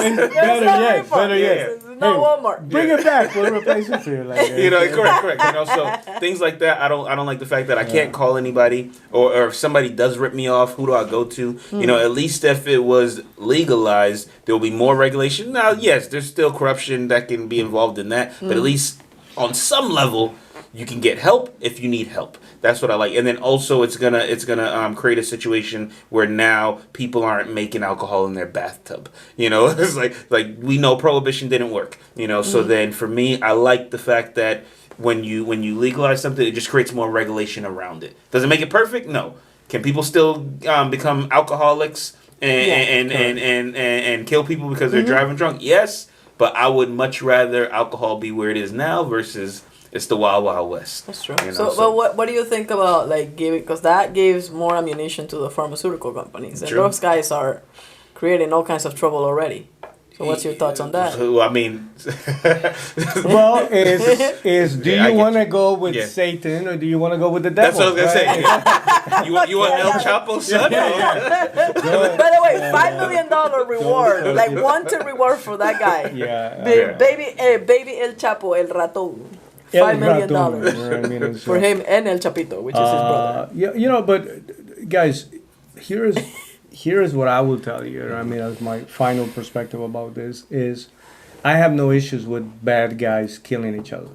Better yet. It's not Walmart. Bring it back. We'll replace it for you. Like, Correct. So things like that, I don't like the fact that I can't call anybody, or if somebody does rip me off, who do I go to? At least if it was legalized, there will be more regulation. Now, yes, there's still corruption that can be involved in that, but at least on some level, you can get help if you need help. That's what I like. And then also it's gonna create a situation where now people aren't making alcohol in their bathtub. It's like we know prohibition didn't work. So then for me, I like the fact that when you legalize something, it just creates more regulation around it. Does it make it perfect? No. Can people still become alcoholics and kill people because they're driving drunk? Yes. But I would much rather alcohol be where it is now versus it's the wild, wild west. That's true. So what do you think about giving? Because that gives more ammunition to the pharmaceutical companies, and those guys are creating all kinds of trouble already. So what's your thoughts on that? Well, I mean, do you want to go with Satan or do you want to go with the devil? That's what I was gonna say. You want El Chapo's son? By the way, $5 million reward, like wanted reward for that guy. Baby El Chapo, El Ratón. $5 million for him and El Chapito, which is his brother. But guys, here's what I will tell you. As my final perspective about this is, I have no issues with bad guys killing each other.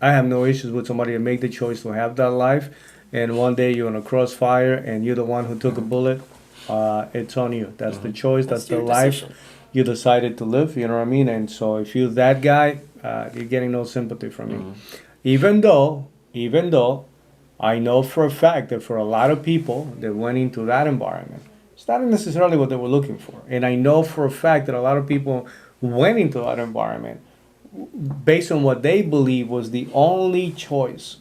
I have no issues with somebody that make the choice to have that life, and one day you're in a crossfire and you're the one who took a bullet. It's on you. That's the choice. That's the life you decided to live. You know what I mean? And so if you're that guy, you're getting no sympathy from me. Even though I know for a fact that for a lot of people that went into that environment, it's not necessarily what they were looking for. And I know for a fact that a lot of people went into that environment based on what they believe was the only choice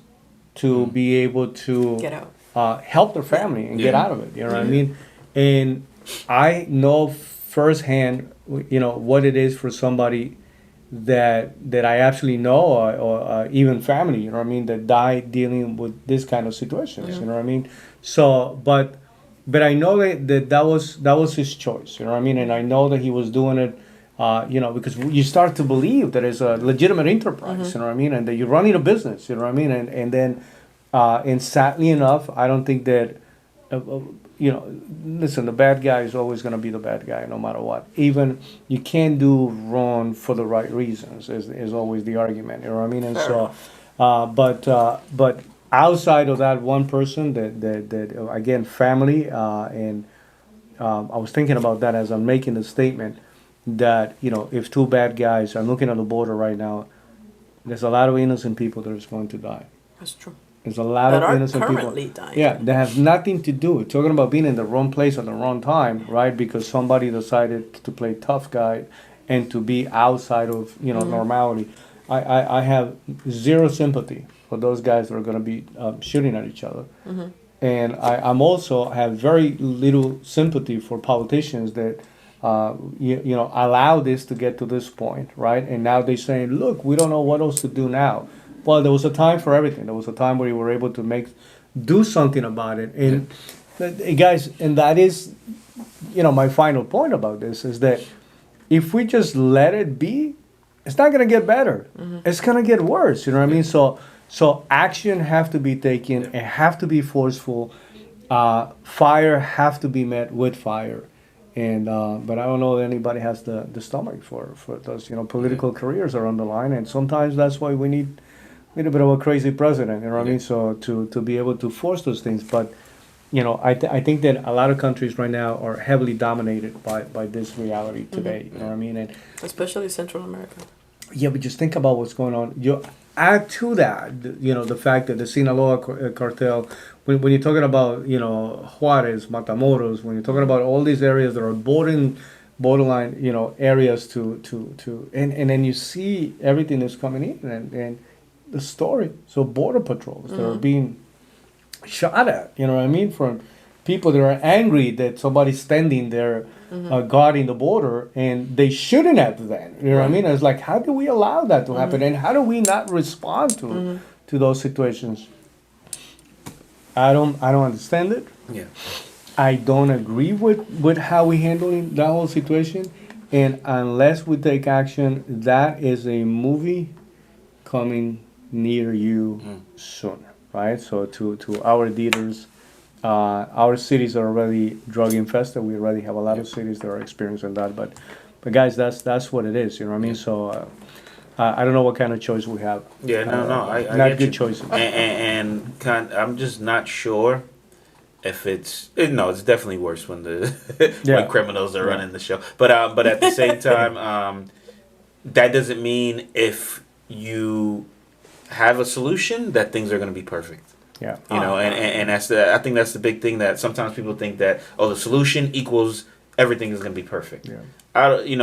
to be able to get out. Help their family and get out of it. You know what I mean? And I know firsthand, what it is for somebody that I actually know, or even family, that died dealing with this kind of situations. You know what I mean? So, but I know that was his choice. You know what I mean? And I know that he was doing it, because you start to believe that it's a legitimate enterprise. You know what I mean? And that you're running a business. You know what I mean? And then, and sadly enough, I don't think that. Listen, the bad guy is always going to be the bad guy no matter what. Even you can't do wrong for the right reasons is always the argument. You know what I mean? And so, but outside of that one person, that again, family, and I was thinking about that as I'm making the statement that, if two bad guys, I'm looking at the border right now, there's a lot of innocent people that is going to die. That's true. There's a lot of innocent people. Dying. Yeah, that has nothing to do with talking about being in the wrong place at the wrong time, right? Because somebody decided to play tough guy and to be outside of normality. I have zero sympathy for those guys that are going to be shooting at each other, and I'm also have very little sympathy for politicians that allow this to get to this point, right? And now they're saying, look, we don't know what else to do now. Well, there was a time for everything. There was a time where you were able to do something about it. And guys, and that is, my final point about this is that if we just let it be, it's not going to get better. It's going to get worse. You know what I mean? So action have to be taken. It have to be forceful. Fire have to be met with fire. And but I don't know that anybody has the stomach for those. Political careers are on the line, and sometimes that's why we need a bit of a crazy president, you know what I mean? So to be able to force those things, but I think that a lot of countries right now are heavily dominated by this reality today. You know what I mean? And especially Central America. Yeah, but just think about what's going on. You add to that, the fact that the Sinaloa cartel. When you're talking about Juarez, Matamoros, when you're talking about all these areas that are borderline areas to and then you see everything that's coming in and the story. So border patrols that are being shot at, you know what I mean, from people that are angry that somebody's standing there guarding the border, and they shouldn't have that. You know what I mean? It's like, how do we allow that to happen, and how do we not respond to those situations? I don't understand it. Yeah. I don't agree with how we handling that whole situation, and unless we take action, that is a movie coming near you soon, right? So to our leaders, our cities are already drug infested. We already have a lot of cities that are experiencing that, but guys, that's what it is. You know what I mean? So I don't know what kind of choice we have. Yeah, I not get good you. choices. And I'm just not sure if it's definitely worse when when criminals are running the show. But at the same time, that doesn't mean if you have a solution that things are going to be perfect. Yeah. And I think that's the big thing, that sometimes people think that, the solution equals everything is going to be perfect. Yeah.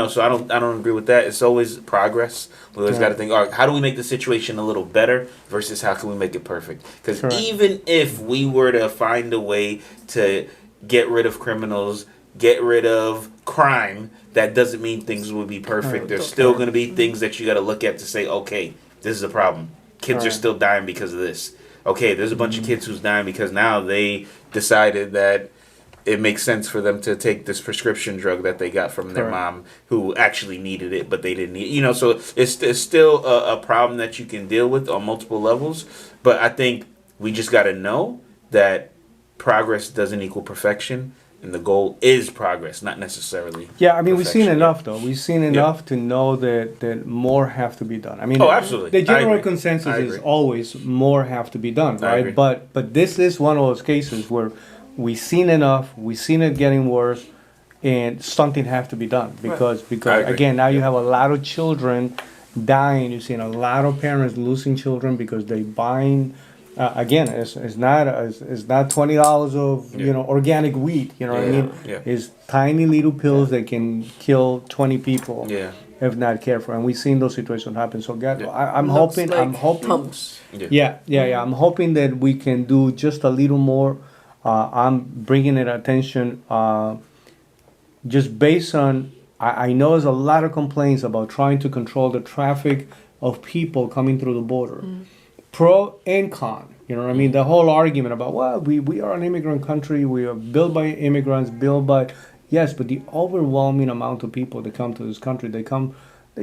So I don't agree with that. It's always progress. We always got to think, all right, how do we make the situation a little better versus how can we make it perfect? Because even if we were to find a way to get rid of criminals, get rid of crime, that doesn't mean things will be perfect. There's still going to be things that you got to look at to say, okay, this is a problem. Kids are still dying because of this. Okay, there's a bunch of kids who's dying because now they decided that it makes sense for them to take this prescription drug that they got from their mom who actually needed it, but they didn't need it. So it's still a problem that you can deal with on multiple levels. But I think we just got to know that progress doesn't equal perfection. And the goal is progress, not necessarily. Yeah, I mean, we've seen enough, though. We've seen enough to know that more have to be done. I mean, absolutely. The general consensus is always more have to be done, right? But this is one of those cases where we've seen enough, we've seen it getting worse, and something have to be done because again, now you have a lot of children dying. You're seeing a lot of parents losing children because they buying. Again, it's not $20 of organic wheat. You know what I mean? Yeah. It's tiny little pills that can kill 20 people. Yeah. If not careful, and we've seen those situations happen. So, God, I'm hoping. Pumps. Yeah. I'm hoping that we can do just a little more. I'm bringing it attention, just based on. I know there's a lot of complaints about trying to control the traffic of people coming through the border. Pro and con, you know what I mean? The whole argument about, well, we are an immigrant country, we are built by immigrants, yes, but the overwhelming amount of people that come to this country, they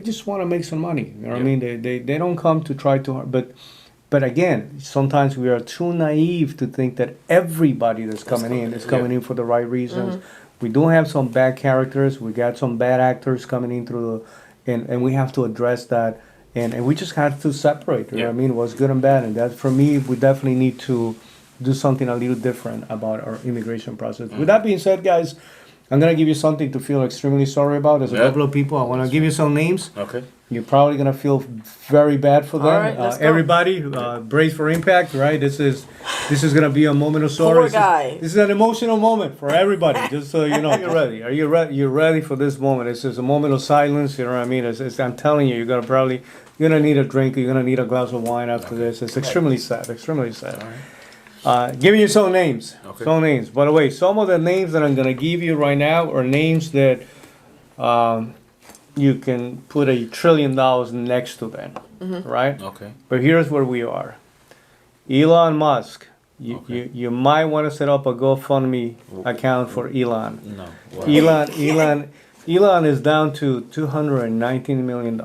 just want to make some money, you know what I mean? They don't come to try to, but again, sometimes we are too naive to think that everybody that's coming in is coming in for the right reasons. We do have some bad characters, we got some bad actors coming in through and we have to address that. And we just have to separate, you know what I mean, what's good and bad. And that, for me, we definitely need to do something a little different about our immigration process. With that being said, guys, I'm going to give you something to feel extremely sorry about. There's a couple of people. I want to give you some names. Okay. You're probably going to feel very bad for them. All right, let's go. Everybody, brace for impact, right? This is going to be a moment of sorrow. Poor guy. This is an emotional moment for everybody, just so you know. You're ready. Are you ready? You're ready for this moment. This is a moment of silence, you know what I mean? I'm telling you, you're going to need a drink. You're going to need a glass of wine after this. It's extremely sad. Extremely sad. All right. Giving you some names. Okay. Some names. By the way, some of the names that I'm going to give you right now are names that you can put $1 trillion next to them. Right? Okay. But here's where we are. Elon Musk. You might want to set up a GoFundMe account for Elon. No. Wow. Elon is down to $219 million.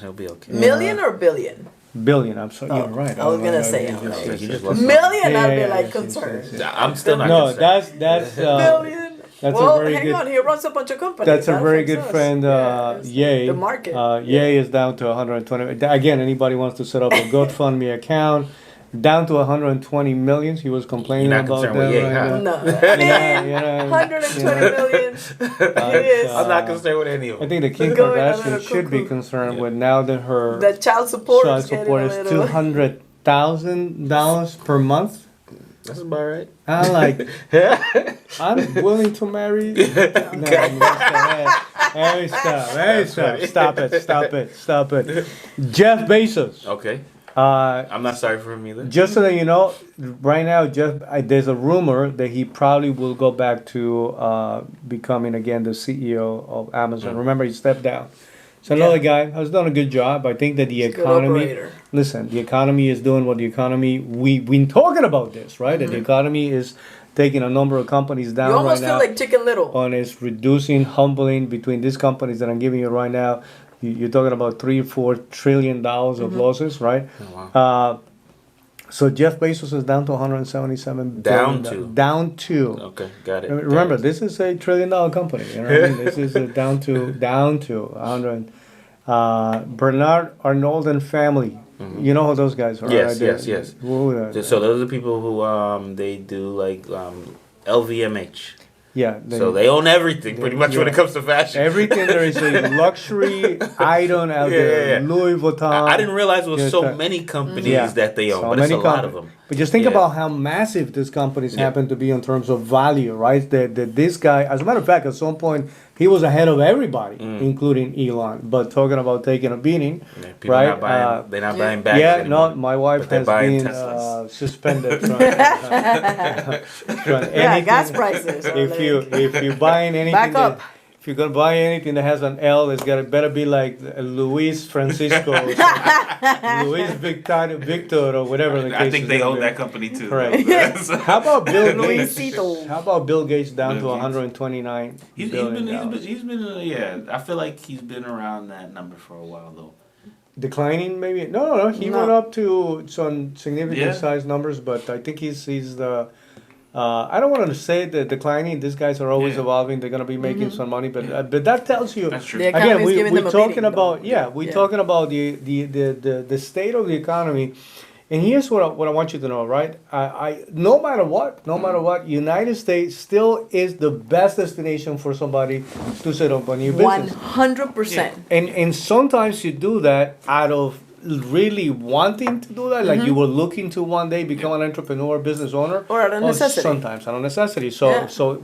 He'll be okay. Million or billion? Billion. I'm sorry. You're right. I was gonna say million. I'd be like concerned. I'm still not. No, that's billion. That's well, a very hang good, on. He runs a bunch of companies. That's a very good friend. Ye. The market. Ye is down to 120. Again, anybody wants to set up a GoFundMe account. Down to 120 million. He was complaining about that. No, 120 million. I'm not concerned with any of them. I think the Kim Kardashian should be concerned with now that her the child support is $200,000 per month. That's about right. I'm like, I'm willing to marry. Hey, stop it. Jeff Bezos. Okay. I'm not sorry for him either. Just so that you know, right now, there's a rumor that he probably will go back to becoming again the CEO of Amazon. Remember, he stepped down. So another guy has done a good job. I think that the economy. Listen, the economy is doing what the economy. We've been talking about this, right? That the economy is taking a number of companies down You almost right feel now. like Chicken Little. And it's reducing, humbling between these companies that I'm giving you right now. You're talking about $3-4 trillion of losses, right? Oh, wow. So Jeff Bezos is down to 177 Down billion. to. Down to. Okay, got it. Remember, this is a $1 trillion company. You know what I mean? This is down to 100. Bernard Arnault and family. You know who those guys are? Yes, right? yes. Who, So those are the people who they do like LVMH. yeah. So they own everything pretty much when it comes to fashion. Everything there is a luxury item out there. Yeah. Louis Vuitton. I didn't realize it was so Yes, many companies that they own, So but it's a many lot of them. But just think Yeah. about how massive these companies happen to be in terms of value, right? That this guy, as a matter of fact, at some point, he was ahead of everybody, including Elon. But talking about taking a beating, Yeah, people right? not buying, they're not buying bags Yeah, anymore. no, my wife But they're has buying been Teslas. suspended from Yeah, gas prices. are If you buying anything, Back up. if you're gonna buy anything that has an L, it's better be like Luis Francisco, or Luis Victor, or whatever the case I think is they gonna own be. that company too. Correct. So- How about Bill Gates? Luisito. How about Bill Gates down to Bill Gates. 129 He's billion been, dollars? yeah. I feel like he's been around that number for a while though. Declining, maybe? No. He No. went up to some significant Yeah. size numbers, but I think he's the. I don't want to say that declining. These guys are always Yeah. evolving. They're gonna be making some money, but that tells you. That's true. The economy Again, is giving we're them a talking beating, about though. we're Yeah. talking about the state of the economy, and here's what I want you to know, right? I no matter what, United States still is the best destination for somebody to set up a new business. 100%. And sometimes you do that out of really wanting to do that, like you were looking to one day become an entrepreneur, business owner, Or out of necessity. Sometimes out of necessity. So, Yeah. so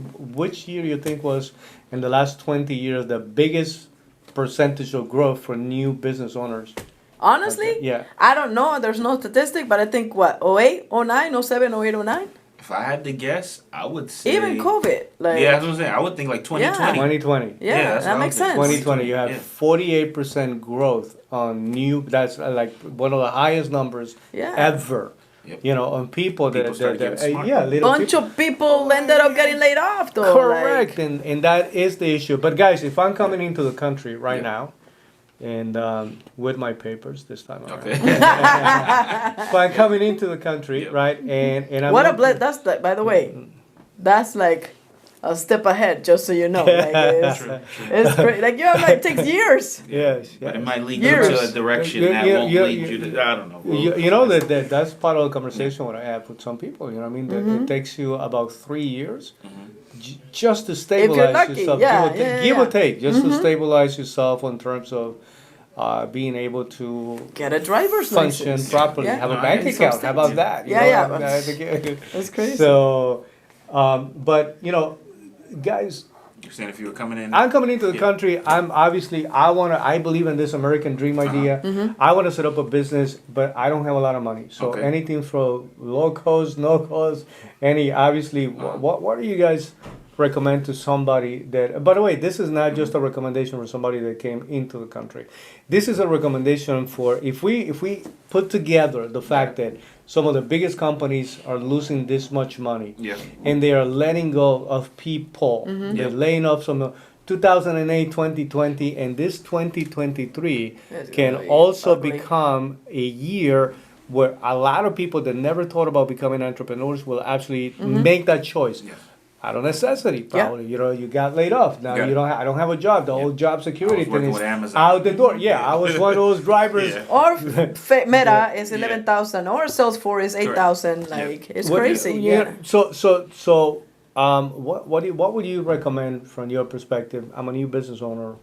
which year you think was in the last 20 years the biggest percentage of growth for new business owners? Honestly, Yeah. I don't know. There's no statistic, but I think what 08, 09, 07, 08, 09? If I had to guess, I would say Even COVID. Like Yeah, that's what I'm saying. I would think like 2020. 2020. Yeah, Yeah, that's that what makes I'm sense. thinking. 2020, you have Yeah. 48% growth on new. That's like one of the highest numbers Yeah. ever. Yep. You know, on people, People started getting smart. little Bunch people. of people ended up getting laid off though. Correct, Like, and that is the issue. But guys, if I'm coming into the country right Yeah. now, and with my papers this time around, Okay. if I'm coming into the country, Yeah. right, and I'm what a that's like. By the way, that's like a step ahead. Just so you know, like it's great. Like it takes years. Yes, But it yes. might lead Years. you to a direction You- that you- won't you- lead you- you to. I don't know. You know that's part of the conversation what I have with some people. You know what I mean? That it takes you about 3 years just to stabilize lucky, yourself. yeah, Give or yeah. take, just to stabilize yourself in terms of being able to Get a driver's function license. properly, Yeah. have a No, bank it's account. How about substantive. that? You Yeah, know, yeah. That's crazy. So, but you know, guys, You're saying if you were coming in, I'm coming into the Yeah. country. I believe in this American dream idea. I want to set up a business, but I don't have a lot of money. So Okay. anything from low cost, no cost, obviously. What do you guys recommend to somebody that? By the way, this is not just a recommendation for somebody that came into the country. This is a recommendation for if we put together the fact that some of the biggest companies are losing this much money yeah, and they are letting go of people. They're laying off some 2008, 2020, and this 2023 It's can really also ugly. become a year where a lot of people that never thought about becoming entrepreneurs will actually make that choice. yeah. Out of necessity, Yeah. probably. You know, you got laid off. Now Yeah. you don't. I don't have a job. The old job security I was thing working is with Amazon. out the door. Yeah, I was one of those drivers. Yeah. Or Meta is 11,000, or Salesforce is 8,000. Like it's What- crazy. yeah. Yeah. So, what would you recommend from your perspective? I'm a new business owner,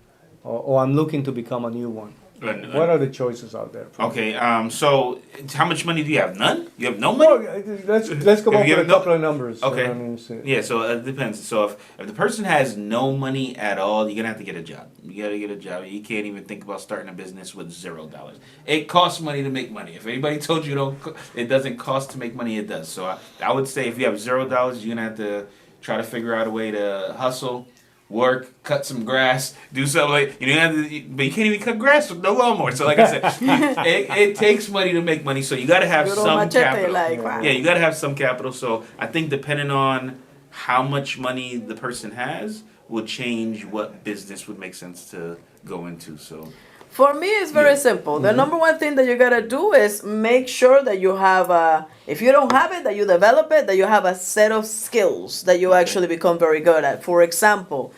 or I'm looking to become a new one. What are the choices out there? Okay, so how much money do you have? None? You have no money? Well, let's come If up you with a have no- couple of numbers. Okay. You know what I mean? So- Yeah, so it depends. So if the person has no money at all, you're gonna have to get a job. You gotta get a job. You can't even think about starting a business with $0. It costs money to make money. If anybody told you it doesn't cost to make money, it does. So I would say if you have $0, you're gonna have to try to figure out a way to hustle, work, cut some grass, do something like but you can't even cut grass with no lawnmower. So like I said, it takes money to make money. So you got to have Good old some machete, capital. like, wow. Yeah, you got to have some capital. So I think depending on how much money the person has will change what business would make sense to go into. So For me, it's very Yeah. simple. The number one thing that you gotta do is make sure that you have if you don't have it, that you develop it, that you have a set of skills that you actually become very good at. For example,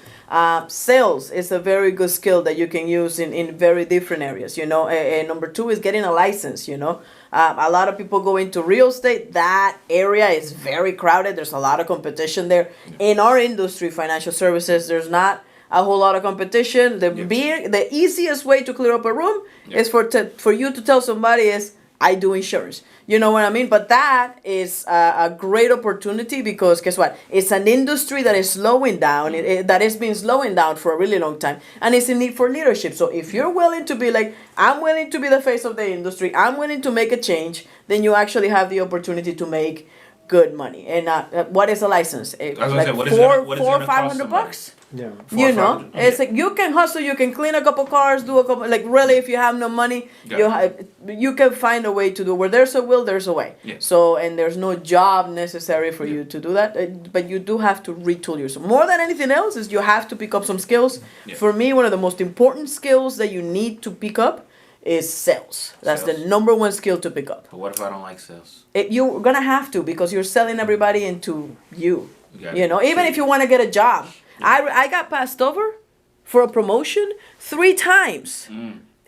sales is a very good skill that you can use in very different areas. And number two is getting a license. A lot of people go into real estate. That area is very crowded. There's a lot of competition there. In our industry, financial services, there's not a whole lot of competition. The easiest way to clear up a room is for you to tell somebody is I do insurance. You know what I mean? But that is a great opportunity because guess what? It's an industry that is slowing down. That has been slowing down for a really long time, and it's in need for leadership. So if you're willing to be like, I'm willing to be the face of the industry, I'm willing to make a change, then you actually have the opportunity to make good money. And what is a license? I was gonna Like say, what is it gonna- what is it four, gonna cost $500 somebody? bucks. Yeah. It's like you can hustle, you can clean a couple cars, do a couple, like really if you have no money, you can find a way to do where there's a will, there's a way. Yeah. So, and there's no job necessary for you to do that, but you do have to retool yourself. More than anything else is you have to pick up some skills. Yeah. For me, one of the most important skills that you need to pick up is sales. That's Sales. the number one skill to pick up. But what if I don't like sales? You're gonna have to because you're selling everybody into you. Got it. Even if you want to get a job. I got passed over for a promotion 3 times.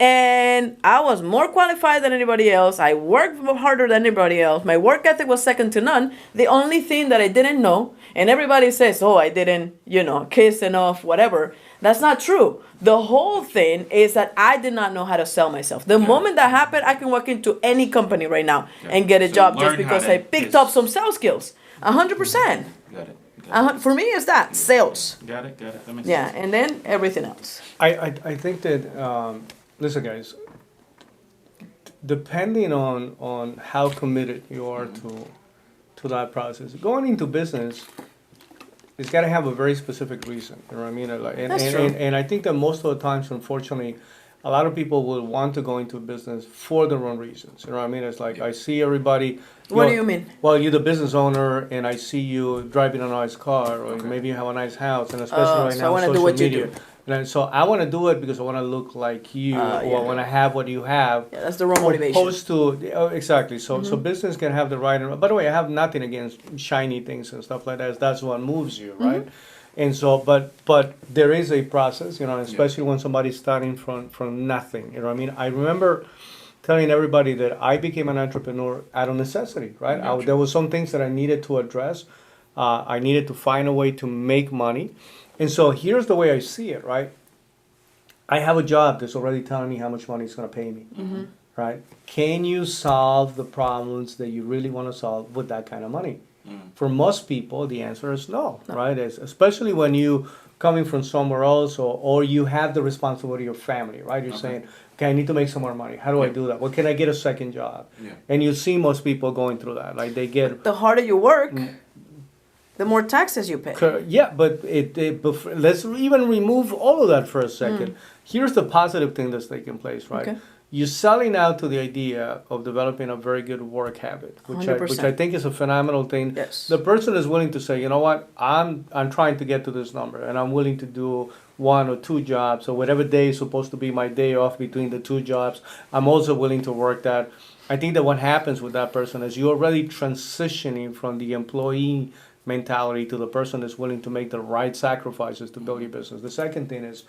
And I was more qualified than anybody else. I worked harder than anybody else. My work ethic was second to none. The only thing that I didn't know, and everybody says, oh, I didn't, kiss enough, whatever. That's not true. The whole thing is that I did not know how to sell myself. The moment that happened, I can walk into any company right now and get a So job learn just because how to I picked kiss. up some sales skills. 100%. Got it. For me, it's that sales. Got it. That makes Yeah, sense. and then everything else. I think that listen, guys. Depending on how committed you are to that process, going into business, it's got to have a very specific reason. You know what I mean? That's true. And I think that most of the times, unfortunately, a lot of people will want to go into a business for the wrong reasons. You know what I mean? It's like I see everybody. What do you mean? Well, you're the business owner, and I see you driving a nice car, or Okay. maybe you have a nice house, and especially right so I now, wanna do social what you media. do. And so I want to do it because I want to look like you, or I yeah. want to have what you have. Yeah, that's the wrong motivation. Mm-hmm. Opposed to exactly. So business can have the right. By the way, I have nothing against shiny things and stuff like that. That's what moves you, Mm-hmm. right? And so, but there is a process, especially when somebody's starting from nothing. You know what I mean? I remember telling everybody that I became an entrepreneur out of necessity, right? Gotcha. There was some things that I needed to address. I needed to find a way to make money. And so here's the way I see it, right? I have a job that's already telling me how much money it's going to pay me, right? Can you solve the problems that you really want to solve with that kind of money? For most people, the answer is no, right? Especially when you coming from somewhere else or you have the responsibility of family, right? You're saying, okay, I need to make some more money. How do I do that? Well, can I get a second job? Yeah. And you see most people going through that. Like they get The harder you work, the more taxes you pay. Yeah, but let's even remove all of that for a second. Here's the positive thing that's taking place, right? Okay. You're selling out to the idea of developing a very good work habit, which I 100%. think is a phenomenal thing. Yes. The person is willing to say, you know what, I'm trying to get to this number, and I'm willing to do 1 or 2 jobs, or whatever day is supposed to be my day off between the 2 jobs. I'm also willing to work that. I think that what happens with that person is you're already transitioning from the employee mentality to the person that's willing to make the right sacrifices to build your business. The second thing is,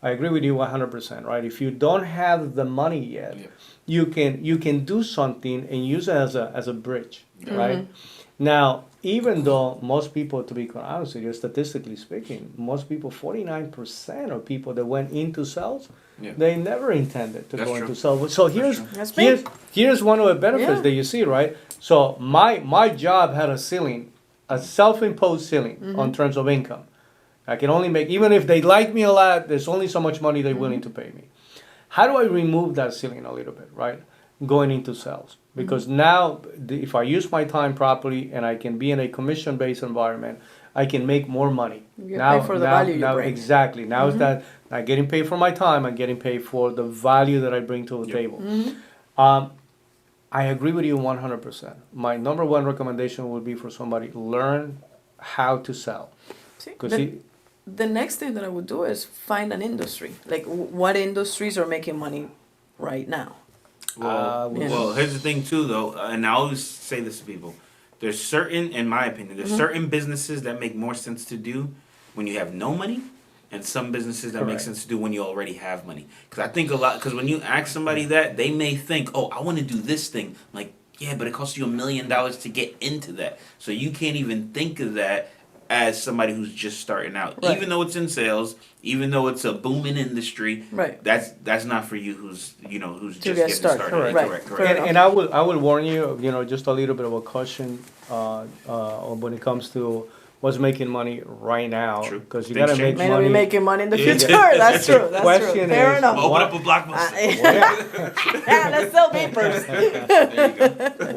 I agree with you 100%, right? If you don't have the money yet, Yeah. you can do something and use it as a bridge, right? Now, even though most people, to be quite honest with you, statistically speaking, most people, 49% of people that went into sales, Yeah. they never intended to That's go true. into sales. So here's That's here's big. here's one of the benefits Yeah. that you see, right? So my job had a ceiling, a self-imposed ceiling on terms of income. I can only make, even if they like me a lot, there's only so much money they're willing to pay me. How do I remove that ceiling a little bit, right? Going into sales. Because now, if I use my time properly and I can be in a commission-based environment, I can make more money. You get paid for the value you bring. Exactly. Now is that I'm getting paid for my time, I'm getting paid for the value that I bring to the table. I agree with you 100%. My number one recommendation would be for somebody, learn how to sell. See, Because the next thing that I would do is find an industry. Like, what industries are making money right now? Well, here's the thing too, though, and I always say this to people: there's certain, in my opinion, there's certain businesses that make more sense to do when you have no money, and some businesses that make Correct. sense to do when you already have money. Because I think a lot, because when you ask somebody that, they may think, "Oh, I want to do this thing." Like, yeah, but it costs you $1 million to get into that, so you can't even think of that as somebody who's just starting out. Right. Even though it's in sales, even though it's a booming industry, Right. that's not for you who's who's To just get getting started. started. Right. Correct. Fair enough. And I will warn you, just a little bit of a caution when it comes to what's making money right now. True. Because you Things got to make change. May not money. be making money in the Yeah. future. That's true. That's Question true. Fair is, enough. Open up a blockbuster. Yeah, let's sell papers. There you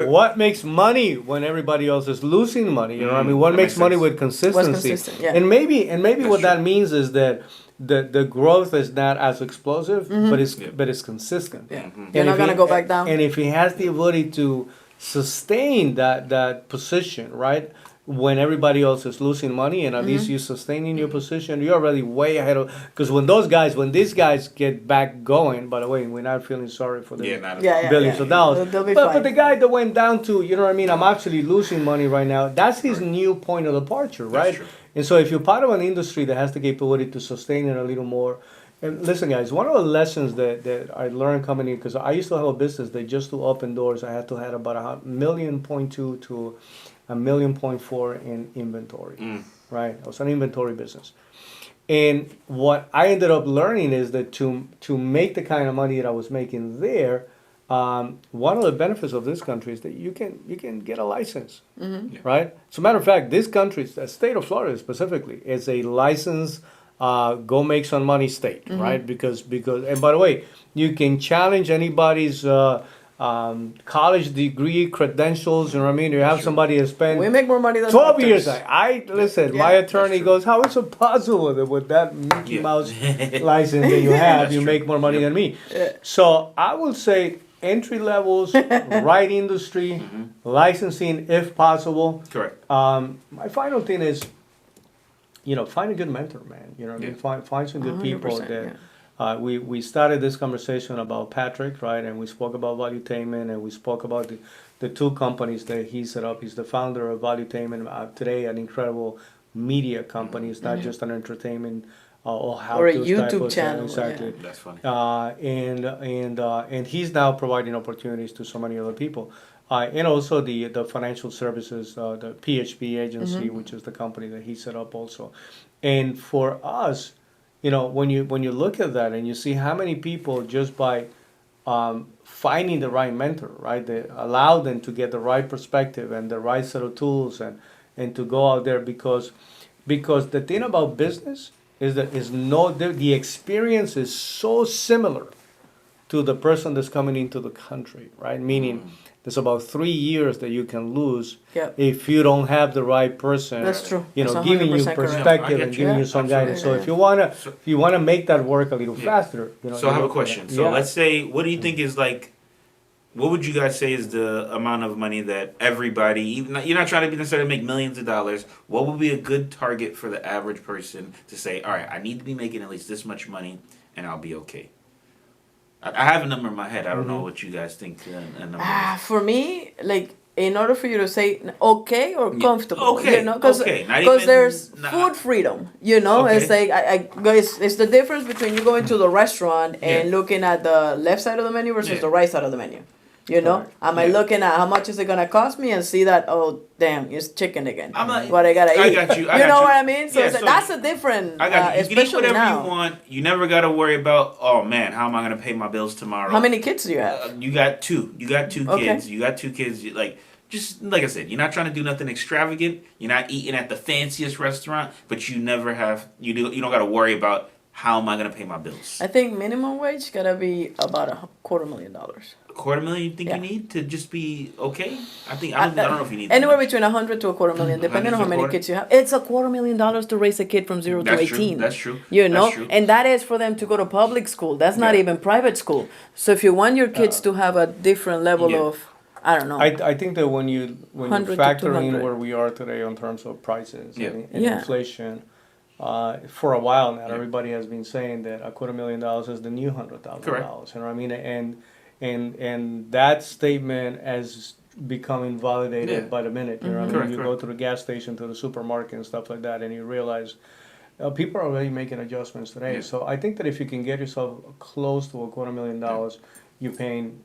go. What makes money when everybody else is losing money? You know what I mean? What that makes makes money sense. with consistency? consistent, yeah. And maybe That's what that true. means is that the growth is not as explosive, but it's consistent. Yeah. And You're not if gonna he- go back down. And if he has the ability to sustain that position, right? When everybody else is losing money, and at least you sustaining your position, you're already way ahead of. Because when these guys get back going, by the way, we're not feeling sorry for them. Yeah, not at Yeah, all. yeah. Billions of dollars. They'll be but fine. the guy that went down to, you know what I mean, I'm actually losing money right now, that's his new point of departure, right? true. And so if you're part of an industry that has the capability to sustain it a little more, and listen guys, one of the lessons that I learned coming in, because I used to have a business that just to open doors, I had to have about $1.2 million to $1.4 million in inventory, right? I was an inventory business. And what I ended up learning is that to make the kind of money that I was making there, one of the benefits of this country is that you can get a license, right? As a matter of fact, this country, the state of Florida specifically, is a licensed go make some money state, right? Because and by the way, you can challenge anybody's college degree credentials. You know what I mean? You have somebody that spent We make more money than 12 doctors. years. I listen. My Yeah. attorney goes, "How is it possible that with that Mickey Yeah. Mouse license that you have, That's you true. make more money than me?" So I will say entry levels, right industry, licensing if possible. Correct. My final thing is, find a good mentor, man. You know what I mean? Find some good people 100%, that. We started this conversation about Patrick, right? And we spoke about Valuetainment, and we spoke about the two companies that he set up. He's the founder of Valuetainment, today an incredible media company. It's not just an entertainment or how Or a YouTube channel, exactly. That's funny. And he's now providing opportunities to so many other people. And also the financial services, the PHP agency, which is the company that he set up also. And for us, when you look at that and you see how many people just by finding the right mentor, right, that allow them to get the right perspective and the right set of tools and to go out there because the thing about business is that the experience is so similar to the person that's coming into the country, right? Meaning there's about 3 years that you can lose Yep. if you don't have the right person. That's true. Giving That's you 100% correct. perspective No, I and get giving you. you some Absolutely. guidance. So if you wanna make that work a little Yeah. faster, So I have a question. So Yeah. let's say, what do you think is like? What would you guys say is the amount of money that everybody, you're not trying to necessarily make millions of dollars, what would be a good target for the average person to say, all right, I need to be making at least this much money and I'll be okay? I have a number in my head. I don't know what you guys think a number is. For me, like, in order for you to say okay or Yeah. comfortable, Okay, because okay, not even- there's nah. food freedom, it's Okay. like it's the difference between you going to the restaurant and Yeah. looking at the left side of the menu versus Yeah. the right side of the menu. You know, Correct. am I Yeah. looking at how much is it gonna cost me and see that, oh damn, it's chicken again. I'm like, What I gotta I eat. got you. I You got know you. what I mean? So, Yeah, it's so that's a different. I got you. You can eat especially whatever now. you want. You never got to worry about, oh man, how am I going to pay my bills tomorrow? How many kids do you have? You got two. You got two Okay. kids. You got two kids. Like, just like I said, you're not trying to do nothing extravagant. You're not eating at the fanciest restaurant, but you never have. You don't got to worry about how am I going to pay my bills. I think minimum wage gotta be about $250,000. $250,000 you think Yeah. you need to just be okay? I don't know if you need that Anywhere much. between 100 to $250,000, depending on 100 how to many quarter. kids you have. It's $250,000 to raise a kid from 0 to That's true. 18. That's true. You That's know, true. and that is for them to go to public school. That's not Yeah. even private school. So if you want your kids to have a different level Yeah. of, I don't know. I think that when you 100 to factor in 200. where we are today in terms of prices Yeah. and Yeah. inflation, for a while now, Yeah. everybody has been saying that $250,000 is the new $100,000. You know what I mean? And that statement has become invalidated Yeah. by the minute. You know what I mean? Correct, You correct. go to the gas station, to the supermarket, and stuff like that, and you realize. People are already making adjustments today, Yeah. so I think that if you can get yourself close to $250,000, you're paying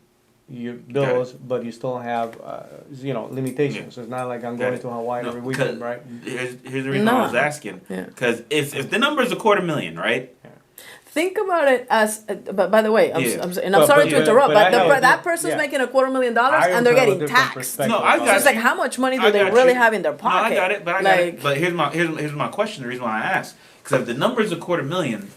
your bills, but you still have, limitations. It's not like I'm Got going it. to Hawaii No, every weekend, because right? Here's the reason I was asking. Yeah. Because if the number is $250,000, right? Think about it as, but by the way, I'm But- sorry but- to interrupt, but I but, have a that di- person's yeah. making $250,000 I and they're have a getting different taxed. perspective No, I about got So it's it. like, how much money do I they got really you. have in their No, pocket? I got it, but I got it. But here's my question. The reason why I asked, because if the number is $250,000,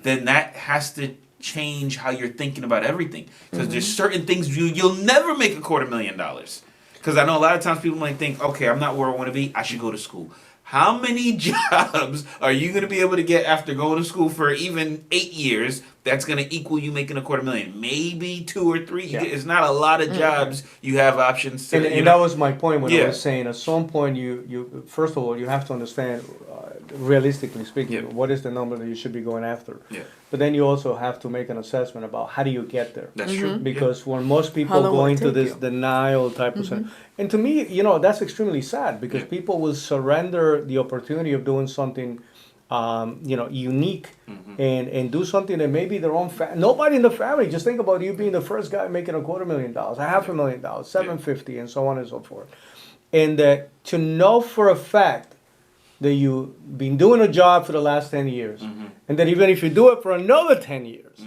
then that has to change how you're thinking about everything. Because there's certain things you'll never make $250,000. Because I know a lot of times people might think, okay, I'm not where I want to be. I should go to school. How many jobs are you going to be able to get after going to school for even 8 years that's going to equal you making $250,000? Maybe 2 or 3. Yeah. It's not a lot of jobs you have options to. And that was my point when I Yeah. was saying at some point you first of all you have to understand realistically speaking Yeah. what is the number that you should be going after. Yeah. But then you also have to make an assessment about how do you get there. That's true. Because when most How people long go will it into take this you? denial type of thing, and to me, that's extremely sad because Yeah. people will surrender the opportunity of doing something, unique, and do something that maybe their own nobody in the family. Just think about you being the first guy making $250,000, $500,000, $750, and so on and so forth, and to know for a fact that you've been doing a job for the last 10 years, and that even if you do it for another 10 years,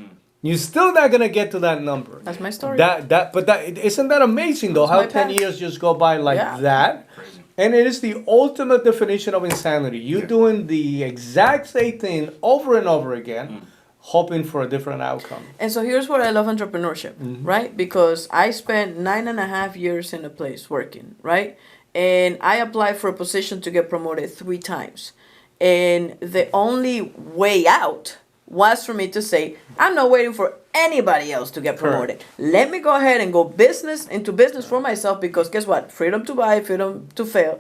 you're still not gonna get to that number. That's my story. Isn't that amazing though? That's How my 10 path. years just go by like Yeah. that, Crazy. and it is the ultimate definition of insanity. You're Yeah. doing the exact same thing over and over again, hoping for a different outcome. And so here's where I love entrepreneurship, right? Because I spent 9.5 years in a place working, right? And I applied for a position to get promoted 3 times. And the only way out was for me to say, I'm not waiting for anybody else to get promoted. Let me go ahead and go into business for myself, because guess what? Freedom to buy, freedom to fail,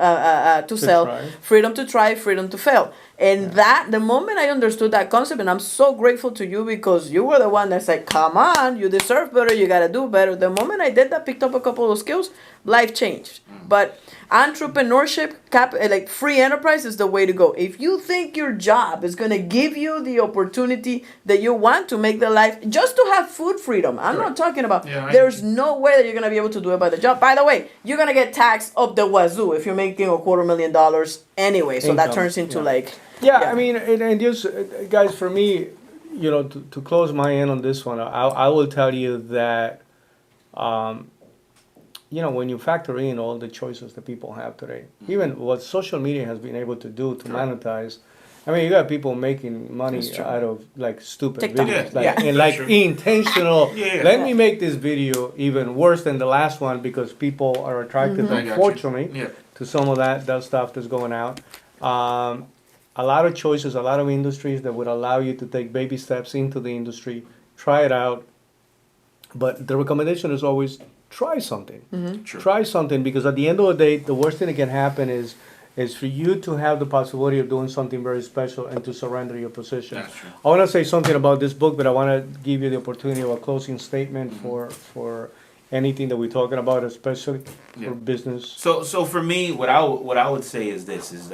to sell, try. freedom to try, freedom to fail. And that, the moment I understood that concept, and I'm so grateful to you because you were the one that said, come on, you deserve better, you gotta do better. The moment I did that, picked up a couple of skills, life changed. But entrepreneurship, like free enterprise is the way to go. If you think your job is gonna give you the opportunity that you want to make the life, just to have food freedom. I'm not talking about, Yeah, there's no way that you're gonna be able to do it by the job. By the way, you're gonna get taxed up the wazoo if you're making $250,000 anyway. So that Income, turns into yeah. like, Yeah, Yeah. I mean, and just guys, for me, to close my end on this one, I will tell you that, when you factor in all the choices that people have today, even what social media has been able to do to monetize. I mean, you got people making money That's true. out of like stupid TikTok. videos, Yeah, like, yeah. and like True. intentional. Yeah. Let me make this video even worse than the last one because people are attracted, I got you. unfortunately, Yeah. to some of that stuff that's going out. A lot of choices, a lot of industries that would allow you to take baby steps into the industry, try it out. But the recommendation is always try something. True. Try something, because at the end of the day, the worst thing that can happen is for you to have the possibility of doing something very special and to surrender your position. That's true. I want to say something about this book, but I want to give you the opportunity of a closing statement for anything that we're talking about, especially Yeah. for business. So for me, what I would say is this: is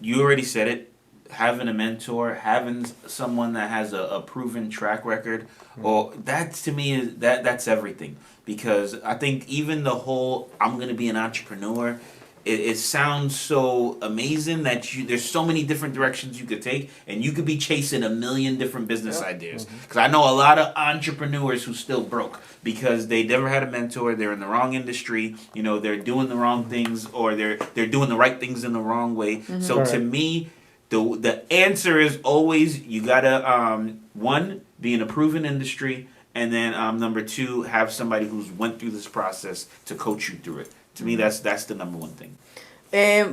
you already said it. having a mentor, having someone that has a proven track record, or that to me is that's everything. Because I think even the whole I'm gonna be an entrepreneur, it sounds so amazing that there's so many different directions you could take, and you could be chasing a million different business ideas. Because I know a lot of entrepreneurs who still broke because they never had a mentor. They're in the wrong industry. You know, they're doing the wrong things, or they're doing the right things in the wrong way. So to me, the answer is always you gotta one, be in a proven industry, and then number two, have somebody who's went through this process to coach you through it. To me, that's the number one thing.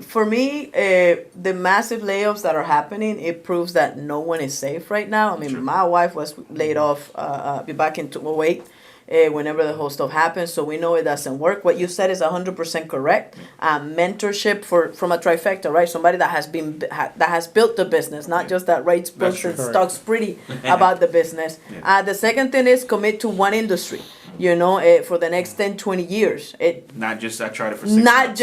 For me, the massive layoffs that are happening, it proves that no one is safe right now. I mean, my wife was laid off back in 2008. Whenever the whole stuff happens, so we know it doesn't work. What you said is 100% correct. Mentorship from a trifecta, right? Somebody that has built the business, not just that writes books and talks pretty about the business. The second thing is commit to one industry. You know, for the next 10, 20 years. Not just I tried it for 6 months.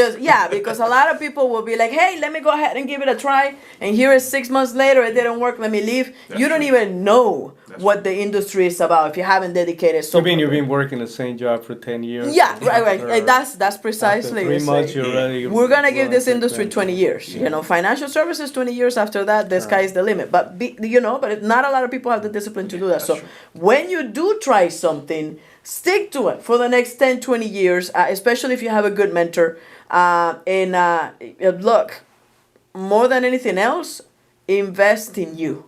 Because a lot of people will be like, hey, let me go ahead and give it a try. And here is 6 months later, it didn't work, let me leave. You don't even know what the industry is about if you haven't dedicated so much. You've been working the same job for 10 years. Yeah, right. That's precisely. After 3 months, you're ready. We're going to give this industry 20 years. You know, financial services, 20 years after that, the sky is the limit. But, not a lot of people have the discipline to do that. So when you do try something, stick to it for the next 10, 20 years, especially if you have a good mentor. Look, more than anything else, invest in you.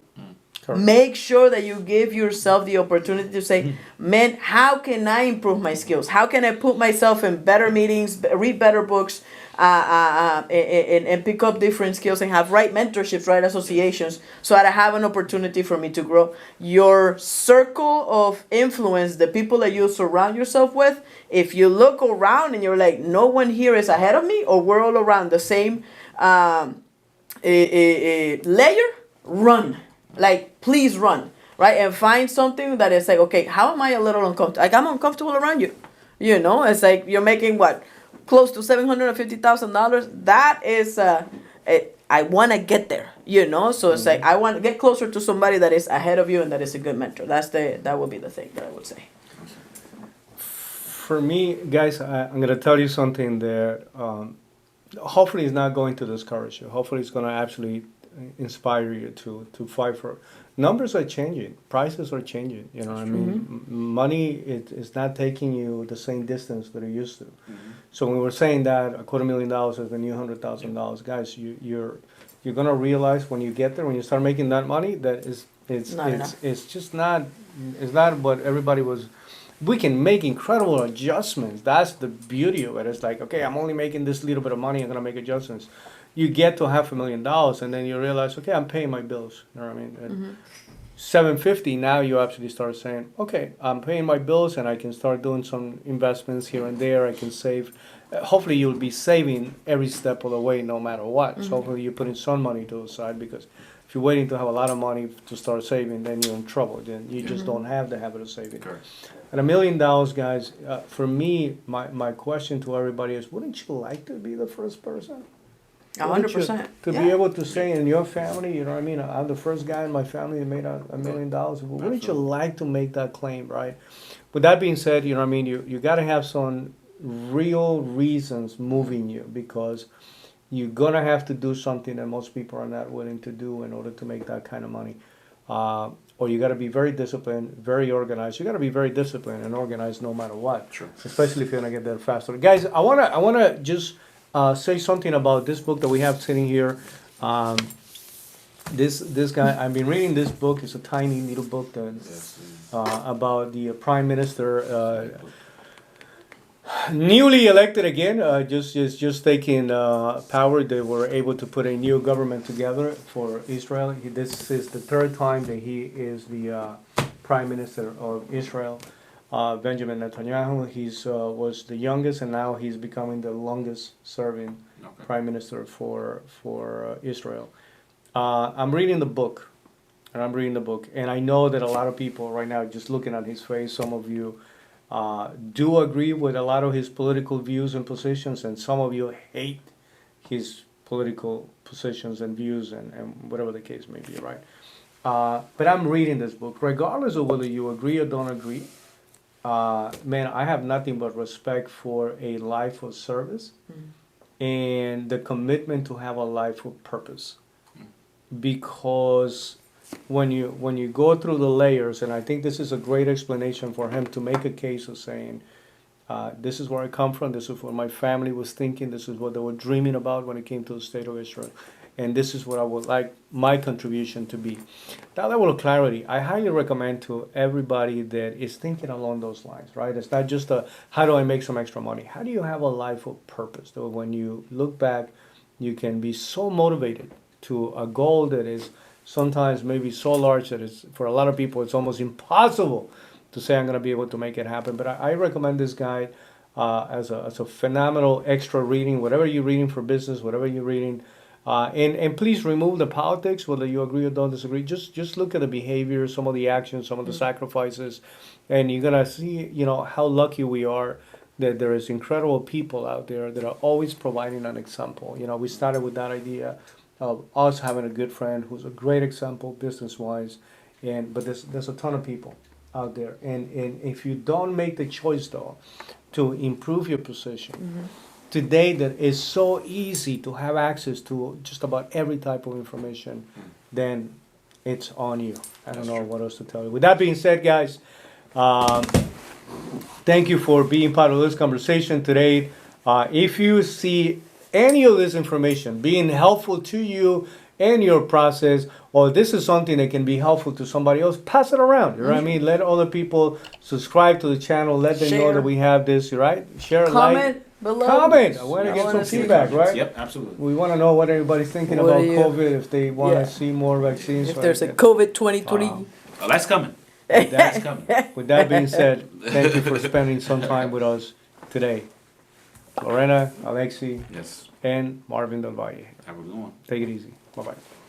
Correct. Make sure that you give yourself the opportunity to say, man, how can I improve my skills? How can I put myself in better meetings, read better books, and pick up different skills and have right mentorships, right associations, so that I have an opportunity for me to grow. Your circle of influence, the people that you surround yourself with, if you look around and you're like, no one here is ahead of me, or we're all around the same layer, run. Like, please run, right? And find something that is like, okay, how am I a little uncomfortable? Like, I'm uncomfortable around you. You know, it's like you're making what? Close to $750,000. That is, I want to get there, you know? So it's like, I want to get closer to somebody that is ahead of you and that is a good mentor. That would be the thing that I would say. For me, guys, I'm going to tell you something that hopefully is not going to discourage you. Hopefully it's going to actually inspire you to fight for. Numbers are changing, prices are changing. You know what I mean? Money is not taking you the same distance that it used to. So when we're saying that $250,000 is the new $100,000, guys, you're gonna realize when you get there, when you start making that money, that it's just not what everybody was. We can make incredible adjustments. That's the beauty of it. It's like, okay, I'm only making this little bit of money, I'm gonna make adjustments. You get to $500,000 and then you realize, okay, I'm paying my bills. You know what I mean? $750, now you actually start saying, okay, I'm paying my bills and I can start doing some investments here and there. I can save. Hopefully you'll be saving every step of the way no matter what. So hopefully you're putting some money to the side, because if you're waiting to have a lot of money to start saving, then you're in trouble. Then you just don't have the habit of saving. Correct. And $1 million, guys, for me, my question to everybody is, wouldn't you like to be the first person? 100%. To be able to say in your family, you know what I mean, I'm the first guy in my family that made $1 million. Wouldn't you like to make that claim, right? With that being said, you know what I mean, you got to have some real reasons moving you, because you're going to have to do something that most people are not willing to do in order to make that kind of money. Or you got to be very disciplined, very organized. You got to be very disciplined and organized no matter what. Sure. Especially if you're going to get there faster. Guys, I wanna just say something about this book that we have sitting here. This guy, I've been reading this book. It's a tiny little book that about the prime minister, newly elected again, just taking power. They were able to put a new government together for Israel. This is the third time that he is the prime minister of Israel. Benjamin Netanyahu, he's was the youngest, and now he's becoming the longest serving prime minister for Israel. I'm reading the book, and I know that a lot of people right now, just looking at his face, some of you do agree with a lot of his political views and positions, and some of you hate his political positions and views and whatever the case may be, right? But I'm reading this book, regardless of whether you agree or don't agree. Man, I have nothing but respect for a life of service and the commitment to have a life of purpose. Because when you go through the layers, and I think this is a great explanation for him to make a case of saying, this is where I come from, this is what my family was thinking, this is what they were dreaming about when it came to the state of Israel, and this is what I would like my contribution to be. That level of clarity, I highly recommend to everybody that is thinking along those lines, right? It's not just how do I make some extra money? How do you have a life of purpose? So when you look back, you can be so motivated to a goal that is sometimes maybe so large that it's, for a lot of people, it's almost impossible to say I'm going to be able to make it happen. But I recommend this guy as a phenomenal extra reading, whatever you're reading for business, whatever you're reading. And please remove the politics, whether you agree or don't disagree. Just look at the behavior, some of the actions, some of the sacrifices, and you're going to see, how lucky we are that there is incredible people out there that are always providing an example. We started with that idea of us having a good friend who's a great example business-wise, but there's a ton of people out there. And if you don't make the choice, though, to improve your position, today that is so easy to have access to just about every type of information, then it's on you. I don't know what else to tell you. With that being said, guys, thank you for being part of this conversation today. If you see any of this information being helpful to you and your process, or this is something that can be helpful to somebody else, pass it around. You know what I mean? Let other people subscribe to the channel. Let them know that we have this, right? Share, Comment below. Comment. I want to get some feedback, right? Yep, absolutely. We want to know what everybody's thinking What about do you- COVID, if they want Yeah. to see more vaccines. If right? there's a COVID 2020. Oh, that's coming. With That's that, coming. with that being said, thank you for spending some time with us today. Lorena, Alexi, Yes. and Marvin Del Valle. Have a good one. Take it easy. Bye-bye.